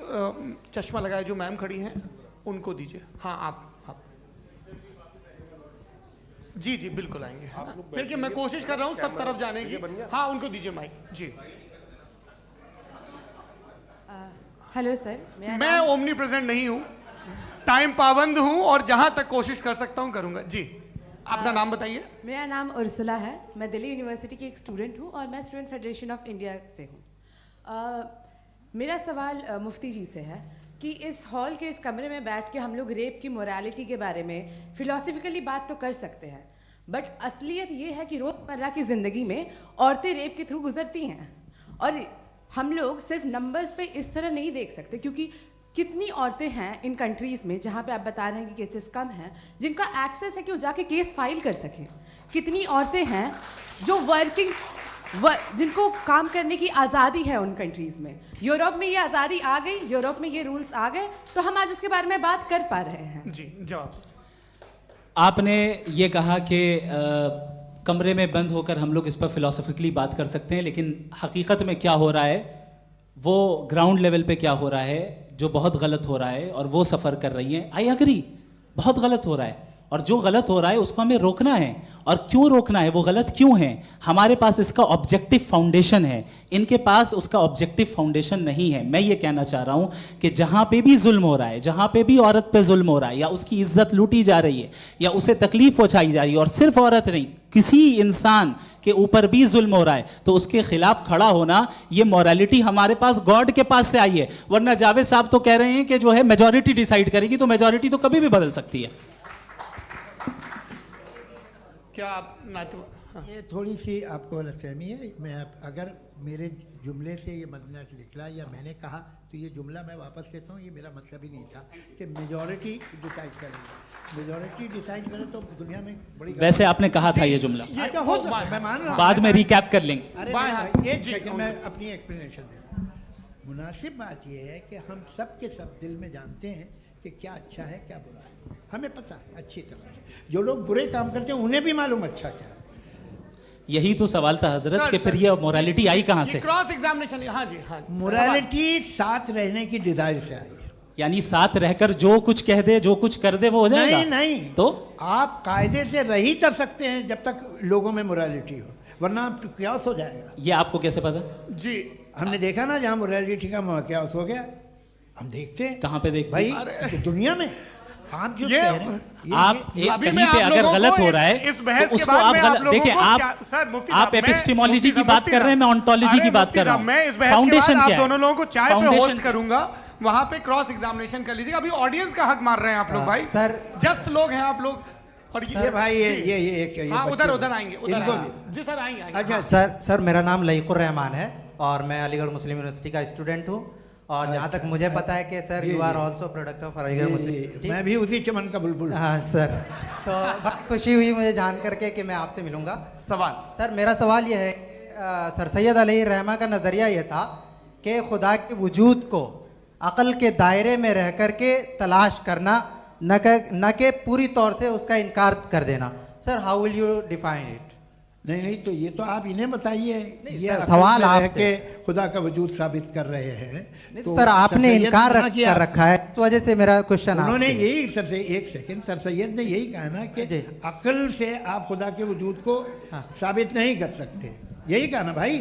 चश्मा लगाए जो मैम खड़ी हैं, उनको दीजिए। हाँ आप जी जी बिल्कुल आएंगे। देखिए मैं कोशिश कर रहा हूँ सब तरफ जाने की। हाँ उनको दीजिए माइक। जी हेलो सर, मैं ओमनी प्रेजेंट नहीं हूँ, टाइम पाबंद हूँ और जहाँ तक कोशिश कर सकता हूँ करूँगा। जी, अपना नाम बताइए। मेरा नाम उर्सुला है, मैं दिल्ली यूनिवर्सिटी की एक स्टूडेंट हूँ और मैं स्टूडेंट फेडरेशन ऑफ इंडिया से हूँ। मेरा सवाल मुफ्ती जी से है कि इस हॉल के इस कमरे में बैठ के हम लोग रेप की मोरालिटी के बारे में फिलोसफिकली बात तो कर सकते हैं, बट असलियत ये है कि रोज़मर्रा की ज़िंदगी में औरतें रेप के थ्रू गुजरती हैं और हम लोग सिर्फ नंबर्स पे इस तरह नहीं देख सकते, क्योंकि कितनी औरतें हैं इन कंट्रीज़ में जहाँ पे आप बता रहे हैं कि केसेस कम हैं, जिनका एक्सेस है कि वो जाके केस फाइल कर सकें। कितनी औरतें हैं जो जिनको काम करने की आज़ादी है उन कंट्रीज़ में। यूरोप में ये आज़ादी आ गई, यूरोप में ये रूल्स आ गए, तो हम आज उसके बारे में बात कर पा रहे हैं। जी, जवाब। आपने ये कहा कि कमरे में बंद होकर हम लोग इस पर फिलोसफिकली बात कर सकते हैं, लेकिन हकीकत में क्या हो रहा है, वो ग्राउंड लेवल पे क्या हो रहा है, जो बहुत गलत हो रहा है और वो सफ़र कर रही हैं। आई एग्री, बहुत गलत हो रहा है और जो गलत हो रहा है उसको हमें रोकना है। और क्यों रोकना है, वो गलत क्यों है? हमारे पास इसका ऑब्जेक्टिव फाउंडेशन है, इनके पास उसका ऑब्जेक्टिव फाउंडेशन नहीं है। मैं ये कहना चाह रहा हूँ कि जहाँ पे भी जुल्म हो रहा है, जहाँ पे भी औरत पे जुल्म हो रहा है या उसकी इज्जत लूटी जा रही है या उसे तकलीफ पहुँचाई जा रही है, और सिर्फ औरत नहीं, किसी इंसान के ऊपर भी जुल्म हो रहा है, तो उसके खिलाफ खड़ा होना, ये मॉरलिटी हमारे पास गॉड के पास से आई है। वरना जावेद साहब तो कह रहे हैं कि जो है मेजॉरिटी डिसाइड करेगी, तो मेजॉरिटी तो कभी भी बदल सकती है। क्या आप नातू? हाँ। ये थोड़ी सी आपको गलतफहमी है। मैं अगर मेरे जुमले से ये मदनत निकला या मैंने कहा तो ये जुमला मैं वापस लेता हूँ। ये मेरा मतलब ही नहीं था कि मेजॉरिटी डिसाइड करेगी। मेजॉरिटी डिसाइड करे तो दुनिया में बड़ी, वैसे आपने कहा था ये जुमला, अच्छा हो सकता है, मैं मान रहा हूँ, बाद में रिकैप कर लेंगे। अरे एक सेकंड, मैं अपनी एक्सप्लेनेशन देता हूँ। मुनासिब बात यह है कि हम सब के सब दिल में जानते हैं कि क्या अच्छा है क्या बुरा है, हमें पता है अच्छी तरह से। जो लोग बुरे काम करते हैं उन्हें भी मालूम अच्छा क्या है। यही तो सवाल था हजरत कि फिर ये मोरालिटी आई कहाँ से? Cross examination. हाँ जी, हाँ। मोरालिटी साथ रहने की डिजायर से आई, यानी साथ रहकर जो कुछ कह दे, जो कुछ कर दे, वो हो जाएगा? नहीं नहीं, तो आप कायदे से रह ही कर सकते हैं जब तक लोगों में मोरालिटी हो, वरना क्यास हो जाएगा। ये आपको कैसे पता? जी, हमने देखा ना, जहाँ मोरालिटी का क्यास हो गया, हम देखते हैं। कहाँ पे देखते भाई? दुनिया में। आप जो कह रहे हैं, आप कहीं पे अगर गलत हो रहा है तो उसको आप गलत देखिए। आप एपिस्टेमोलॉजी की बात कर रहे हैं, मैं ऑन्टोलॉजी की बात कर रहा हूं। मैं इस बहस फाउंडेशन क्या है? दोनों लोगों को चाय पे होस्ट करूंगा, वहां पे क्रॉस एग्जामिनेशन कर लीजिएगा। अभी ऑडियंस का हक मार रहे हैं आप लोग भाई, सर जस्ट लोग हैं आप लोग। और ये भाई ये हाँ, उधर आएंगे, जी सर आएंगे। अच्छा सर, मेरा नाम लईकुर रहमान है और मैं अलीगढ़ मुस्लिम यूनिवर्सिटी का स्टूडेंट हूँ। और जहाँ तक मुझे पता है कि sir you are also product of Aligarh Muslim University. मैं भी उसी चमन का बुलबुल। हाँ सर, तो बहुत खुशी हुई मुझे जान करके कि मैं आपसे मिलूंगा। सवाल सर, मेरा सवाल यह है, सर सैयद अलैहिर्रहमा का नज़रिया यह था कि खुदा के वजूद को अक़ल के दायरे में रह कर के तलाश करना, न कि पूरी तौर से उसका इनकार कर देना। Sir, how will you define it? नहीं, तो ये तो आप इन्हें बताइए। ये सवाल आपसे खुदा का वजूद साबित कर रहे हैं तो सर आपने इनकार कर रखा है, इस वजह से मेरा क्वेश्चन उन्होंने यही सर से एक सेकंड, सर सैयद ने यही कहा ना कि अक्ल से आप खुदा के वजूद को साबित नहीं कर सकते, यही कहा ना भाई।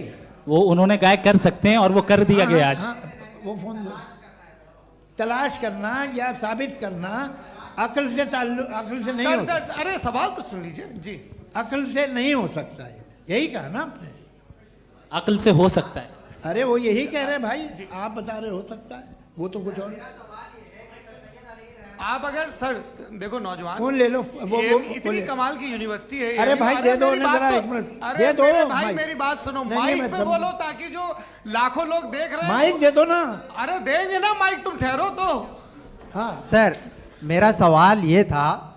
वो उन्होंने कहा कर सकते हैं और वो कर दिया गया आज। वो फोन तलाश करना या साबित करना अक्ल से अक्ल से नहीं हो सकता। अरे सवाल तो सुन लीजिए जी। अक्ल से नहीं हो सकता है, यही कहा ना आपने। अक्ल से हो सकता है। अरे वो यही कह रहे हैं भाई, आप बता रहे हो सकता है, वो तो कुछ और। आप अगर सर देखो नौजवान फोन ले लो, वो इतनी कमाल की यूनिवर्सिटी है। अरे भाई दे दो ना जरा, एक मिनट दे दो भाई, मेरी बात सुनो, माइक पे बोलो ताकि जो लाखों लोग देख रहे हैं। माइक दे दो ना। अरे देंगे ना माइक, तुम ठहरो तो। हाँ सर, मेरा सवाल ये था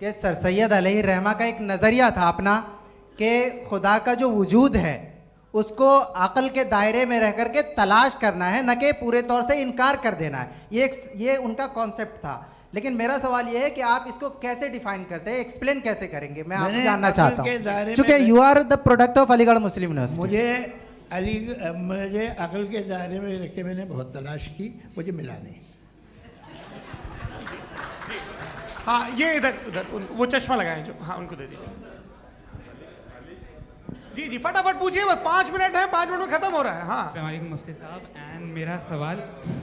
कि सर सैयद अलैहिर्रहमा का एक नज़रिया था अपना कि खुदा का जो वजूद है उसको अक़ल के दायरे में रह कर के तलाश करना है, न कि पूरे तौर से इनकार कर देना है। ये उनका कॉन्सेप्ट था। लेकिन मेरा सवाल ये है कि आप इसको कैसे डिफाइन करते हैं, एक्सप्लेन कैसे करेंगे? मैं आपसे जानना चाहता हूँ, क्योंकि you are the product of Aligarh Muslim University. मुझे अक़ल के दायरे में रख के मैंने बहुत तलाश की, मुझे मिला नहीं। हाँ, ये इधर उधर वो चश्मा लगाए जो, हाँ उनको दे दीजिए। जी जी फटाफट पूछिए, बस 5 मिनट है, 5 मिनट में खत्म हो रहा है। हाँ अस्सलाम वालेकुम मुफ्ती साहब। एंड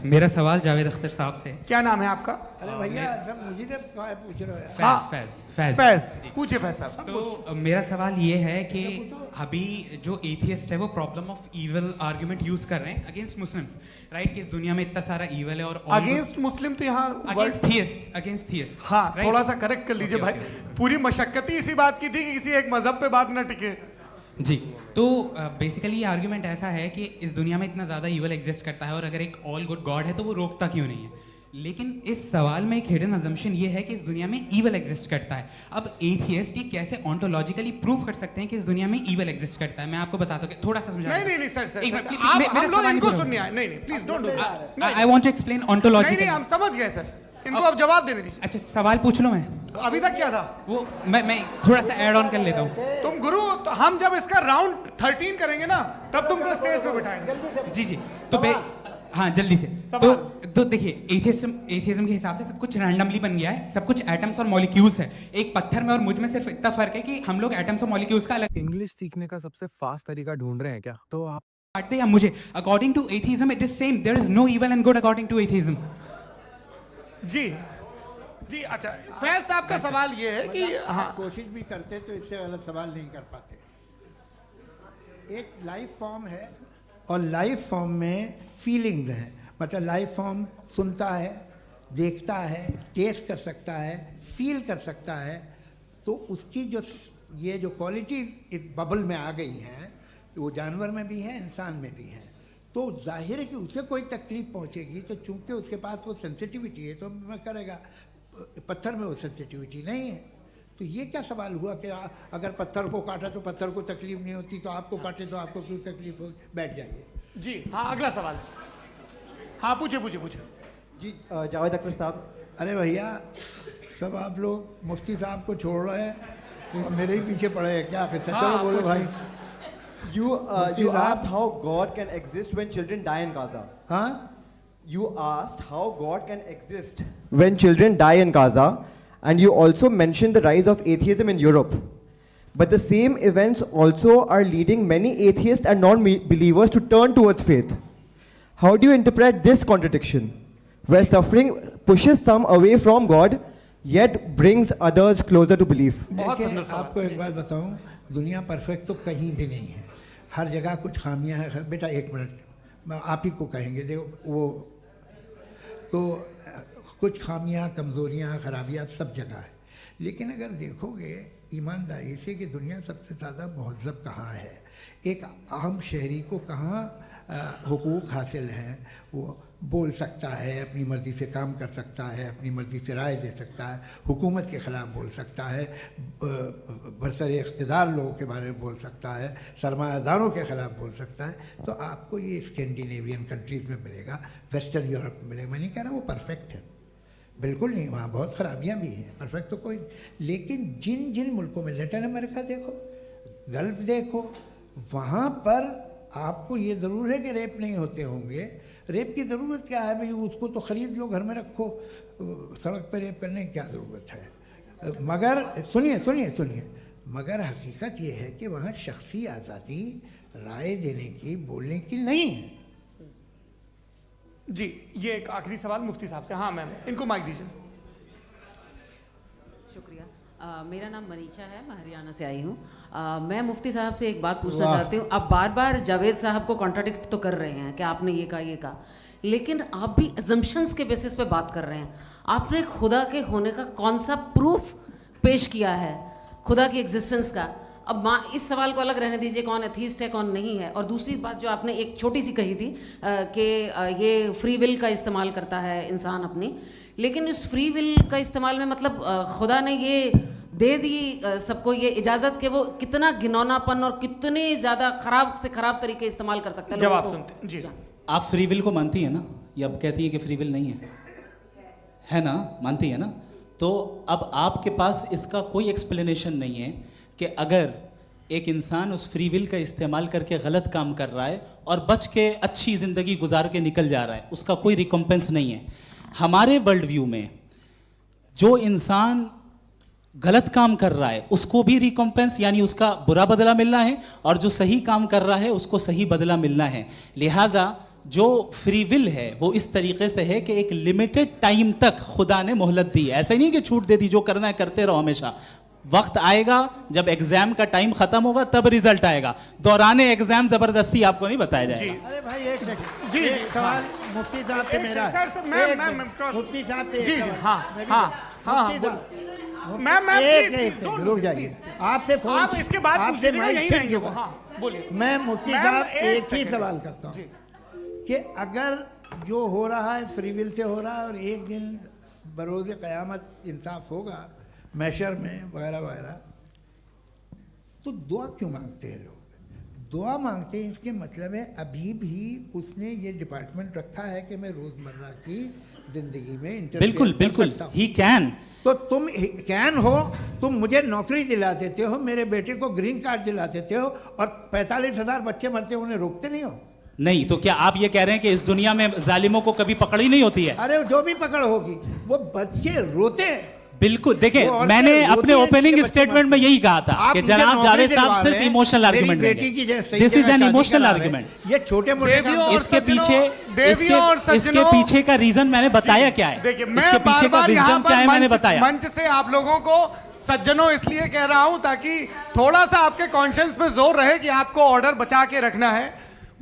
मेरा सवाल जावेद अख्तर साहब से। क्या नाम है आपका? अरे भैया सब मुझे तो पूछ रहे हो हाँ, फैज पूछिए फैज साहब। तो मेरा सवाल ये है कि अभी जो एथियस्ट है वो problem of evil argument use कर रहे हैं अगेंस्ट मुस्लिम्स, राइट? कि इस दुनिया में इतना सारा ईवल है और अगेंस्ट मुस्लिम तो यहाँ अगेंस्ट थियस्ट। हाँ थोड़ा सा करेक्ट कर लीजिए भाई, पूरी मशक्कत ही इसी बात की थी कि किसी एक मजहब पे बात ना टिके। जी, तो बेसिकली ये आर्गुमेंट ऐसा है कि इस दुनिया में इतना ज़्यादा ईवल एग्जिस्ट करता है और अगर एक ऑल गुड गॉड है तो वो रोकता क्यों नहीं है? लेकिन इस सवाल में एक हिडन अजम्पशन ये है कि इस दुनिया में ईवल एग्जिस्ट करता है। अब एथियस्ट ये कैसे ऑन्टोलॉजिकली प्रूव कर सकते हैं कि इस दुनिया में ईवल एग्जिस्ट करता है? मैं आपको बताता हूँ, थोड़ा सा समझा। नहीं सर, हम लोग इनको सुनिए। नहीं please don't do that. I want to explain ontologically. नहीं हम समझ गए सर, इनको अब जवाब देने दीजिए। अच्छा सवाल पूछ लो। मैं अभी तक क्या था वो मैं थोड़ा सा ऐड ऑन कर लेता हूँ। तुम गुरु, तो हम जब इसका राउंड 13 करेंगे ना तब तुमको स्टेज पे बिठाएंगे। जी तो हाँ जल्दी से। तो देखिए एथियज्म के हिसाब से सब कुछ रैंडमली बन गया है, सब कुछ एटम्स और मॉलिक्यूल्स है। एक पत्थर में और मुझ में सिर्फ इतना फर्क है कि हम लोग एटम्स और मॉलिक्यूल्स का अलग। इंग्लिश सीखने का सबसे फास्ट तरीका ढूंढ रहे हैं क्या? तो आप बांटते हैं मुझे। According to atheism it is same, there is no evil and good according to atheism. जी अच्छा, फैज साहब का सवाल ये है कि हाँ कोशिश भी करते तो इससे गलत सवाल नहीं कर पाते। एक लाइफ फॉर्म है और लाइफ फॉर्म में फीलिंग्स हैं, मतलब लाइफ फॉर्म सुनता है, देखता है, टेस्ट कर सकता है, फील कर सकता है, तो उसकी ये जो क्वालिटी इस बबल में आ गई हैं वो जानवर में भी है, इंसान में भी है। तो जाहिर है कि उसे कोई तकलीफ पहुंचेगी, तो चूंकि उसके पास वो सेंसिटिविटी है तो मैं करेगा। पत्थर में वो सेंसिटिविटी नहीं है। तो ये क्या सवाल हुआ कि अगर पत्थर को काटा तो पत्थर को तकलीफ नहीं होती, तो आपको काटे तो आपको क्यों तकलीफ हो? बैठ जाइए। जी हाँ, अगला सवाल। हाँ पूछे जी जावेद अख्तर साहब। अरे भैया सब आप लोग मुफ्ती साहब को छोड़ रहे हैं, मेरे ही पीछे पड़े हैं क्या? चलो बोलो भाई। You asked how God can exist when children die in Gaza. Huh? You asked how God can exist when children die in Gaza, and you also mentioned the rise of atheism in Europe. But the same events also are leading many atheists and non-believers to turn towards faith. How do you interpret this contradiction, where suffering pushes some away from God, yet brings others closer to belief? देखिए, आपको एक बात बताऊं, दुनिया perfect तो कहीं भी नहीं है, हर जगह कुछ खामियां हैं। बेटा एक मिनट आप ही को कहेंगे, देखो वो तो कुछ खामियां, कमज़ोरियां, खराबियां सब जगह है। लेकिन अगर देखोगे ईमानदारी से कि दुनिया सबसे ज़्यादा महज़ब कहाँ है, एक आम शहरी को कहाँ हुकूक हासिल हैं, वो बोल सकता है, अपनी मर्ज़ी से काम कर सकता है, अपनी मर्ज़ी से राय दे सकता है, हुकूमत के ख़िलाफ़ बोल सकता है, बरसर इक़्तिदार लोगों के बारे में बोल सकता है, सरमायादारों के ख़िलाफ़ बोल सकता है। तो आपको ये स्कैंडिनेवियन कंट्रीज़ में मिलेगा, वेस्टर्न यूरोप में मिलेगा। मैं नहीं कह रहा वो परफेक्ट है, बिल्कुल नहीं, वहाँ बहुत ख़राबियाँ भी हैं, परफेक्ट तो कोई। लेकिन जिन जिन मुल्कों में, लैटिन अमेरिका देखो, गल्फ़ देखो, वहाँ पर आपको ये ज़रूर है कि रेप नहीं होते होंगे। रेप की ज़रूरत क्या है भाई? उसको तो ख़रीद लो, घर में रखो, सड़क पर रेप करने की क्या ज़रूरत है? मगर सुनिए, मगर हकीकत ये है कि वहाँ शख्सी आज़ादी राय देने की, बोलने की नहीं है। जी ये एक आखिरी सवाल मुफ्ती साहब से। हाँ मैम, इनको माइक दीजिए। शुक्रिया। मेरा नाम मनीषा है, मैं हरियाणा से आई हूँ। मैं मुफ्ती साहब से एक बात पूछना चाहती हूँ। आप बार बार जावेद साहब को कॉन्ट्राडिक्ट तो कर रहे हैं कि आपने ये कहा, लेकिन आप भी अजम्पशंस के बेसिस पे बात कर रहे हैं। आपने खुदा के होने का कौन सा प्रूफ पेश किया है, खुदा की एग्जिस्टेंस का? अब इस सवाल को अलग रहने दीजिए, कौन एथीस्ट है कौन नहीं है। और दूसरी बात जो आपने एक छोटी सी कही थी कि ये फ्री विल का इस्तेमाल करता है इंसान अपनी, लेकिन इस फ्री विल का इस्तेमाल में मतलब खुदा ने ये दे दी सबको ये इजाज़त कि वो कितना घिनौनापन और कितने ज़्यादा ख़राब से ख़राब तरीके इस्तेमाल कर सकते हैं। जवाब सुनते जी। आप फ्री विल को मानती है ना, या अब कहती है कि फ्री विल नहीं है ना? मानती है ना? तो अब आपके पास इसका कोई एक्सप्लेनेशन नहीं है कि अगर एक इंसान उस फ्री विल का इस्तेमाल करके गलत काम कर रहा है और बच के अच्छी ज़िंदगी गुजार के निकल जा रहा है, उसका कोई रिकम्पेंस नहीं है। हमारे वर्ल्ड व्यू में जो इंसान गलत काम कर रहा है उसको भी रिकॉम्पेंस यानी उसका बुरा बदला मिलना है, और जो सही काम कर रहा है उसको सही बदला मिलना है। लिहाजा जो फ्री विल है वो इस तरीके से है कि एक लिमिटेड टाइम तक खुदा ने मोहलत दी। ऐसा नहीं कि छूट दे दी, जो करना है करते रहो हमेशा। वक्त आएगा जब एग्जाम का टाइम खत्म होगा तब रिजल्ट आएगा, दौराने एग्जाम जबरदस्ती आपको नहीं बताया जाएगा। अरे भाई एक सेकंड, जी, एक सवाल मुफ्ती साहब से मेरा है। मुफ्ती साहब से जी, एक सवाल। हाँ, मैं भी- हाँ, हाँ, मुफ्ती हाँ, साहब, मैं एक please, सेकंड रुक जाइए। आपसे फोन, आप इसके बाद पूछ आपसे लीजिएगा, माइक यहीं छिन रहेंगे वो। चुका। हाँ, बोलिए। मैं मुफ्ती मैम, साहब एक एक ही सेकंड। सवाल करता हूँ कि अगर जो हो रहा है फ्री विल से हो रहा है और एक दिन बरोज़ क़यामत इंसाफ होगा मैशर में वगैरह वगैरह, तो दुआ क्यों मांगते हैं लोग? दुआ मांगते हैं इसके मतलब है अभी भी उसने ये डिपार्टमेंट रखा है कि मैं रोज़मर्रा की ज़िंदगी में इंटरफेयर बिल्कुल कर बिल्कुल, सकता हूं। He can. तो तुम कैन हो, तुम मुझे नौकरी दिला देते हो, मेरे बेटे को ग्रीन कार्ड दिला देते हो, और 45,000 बच्चे मरते हो, उन्हें रोकते नहीं हो। नहीं तो क्या आप ये कह रहे हैं कि इस दुनिया में जालिमों को कभी पकड़ ही नहीं होती है? अरे जो भी पकड़ होगी वो बच्चे रोते हैं। बिल्कुल, देखिए वो औरतें मैंने रोती अपने हैं ओपनिंग जिनके बच्चे स्टेटमेंट में यही कहा था आप कि मुझे जनाब नौकरी जावेद साहब दिलवा सिर्फ रहे हैं, इमोशनल मेरी आर्गुमेंट बेटी की देंगे। सही दिस इज जगह एन शादी इमोशनल करा रहे हैं। आर्गुमेंट। ये छोटे मोटे इसके पीछे इसके पीछे का रीजन मैंने बताया क्या है? देखिए, मैं इसके पीछे का बार-बार यहाँ विजडम क्या है पर मैंने बताया। मंच से आप लोगों को सज्जनों इसलिए कह रहा हूं ताकि थोड़ा सा आपके कॉन्शियंस पे जोर रहे कि आपको ऑर्डर बचा के रखना है।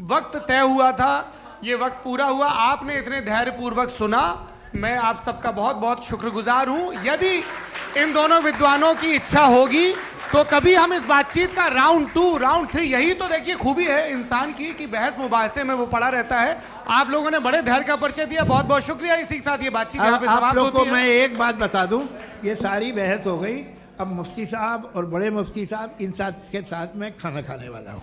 वक्त तय हुआ था, ये वक्त पूरा हुआ, आपने इतने धैर्यपूर्वक सुना, मैं आप सबका बहुत बहुत शुक्रगुजार हूं। यदि इन दोनों विद्वानों की इच्छा होगी तो कभी हम इस बातचीत का राउंड 2, राउंड 3, यही तो देखिए खूबी है इंसान की कि बहस मुबाहसे में वो पड़ा रहता है। आप लोगों ने बड़े धैर्य का परिचय दिया, बहुत बहुत शुक्रिया। इसी के साथ ये बातचीत यहाँ पे आप समाप्त लोग को होती है। मैं एक बात बता दूं, ये सारी बहस हो गई, अब मुफ्ती साहब और बड़े मुफ्ती साहब इन साथ के साथ मैं खाना खाने वाला हूँ।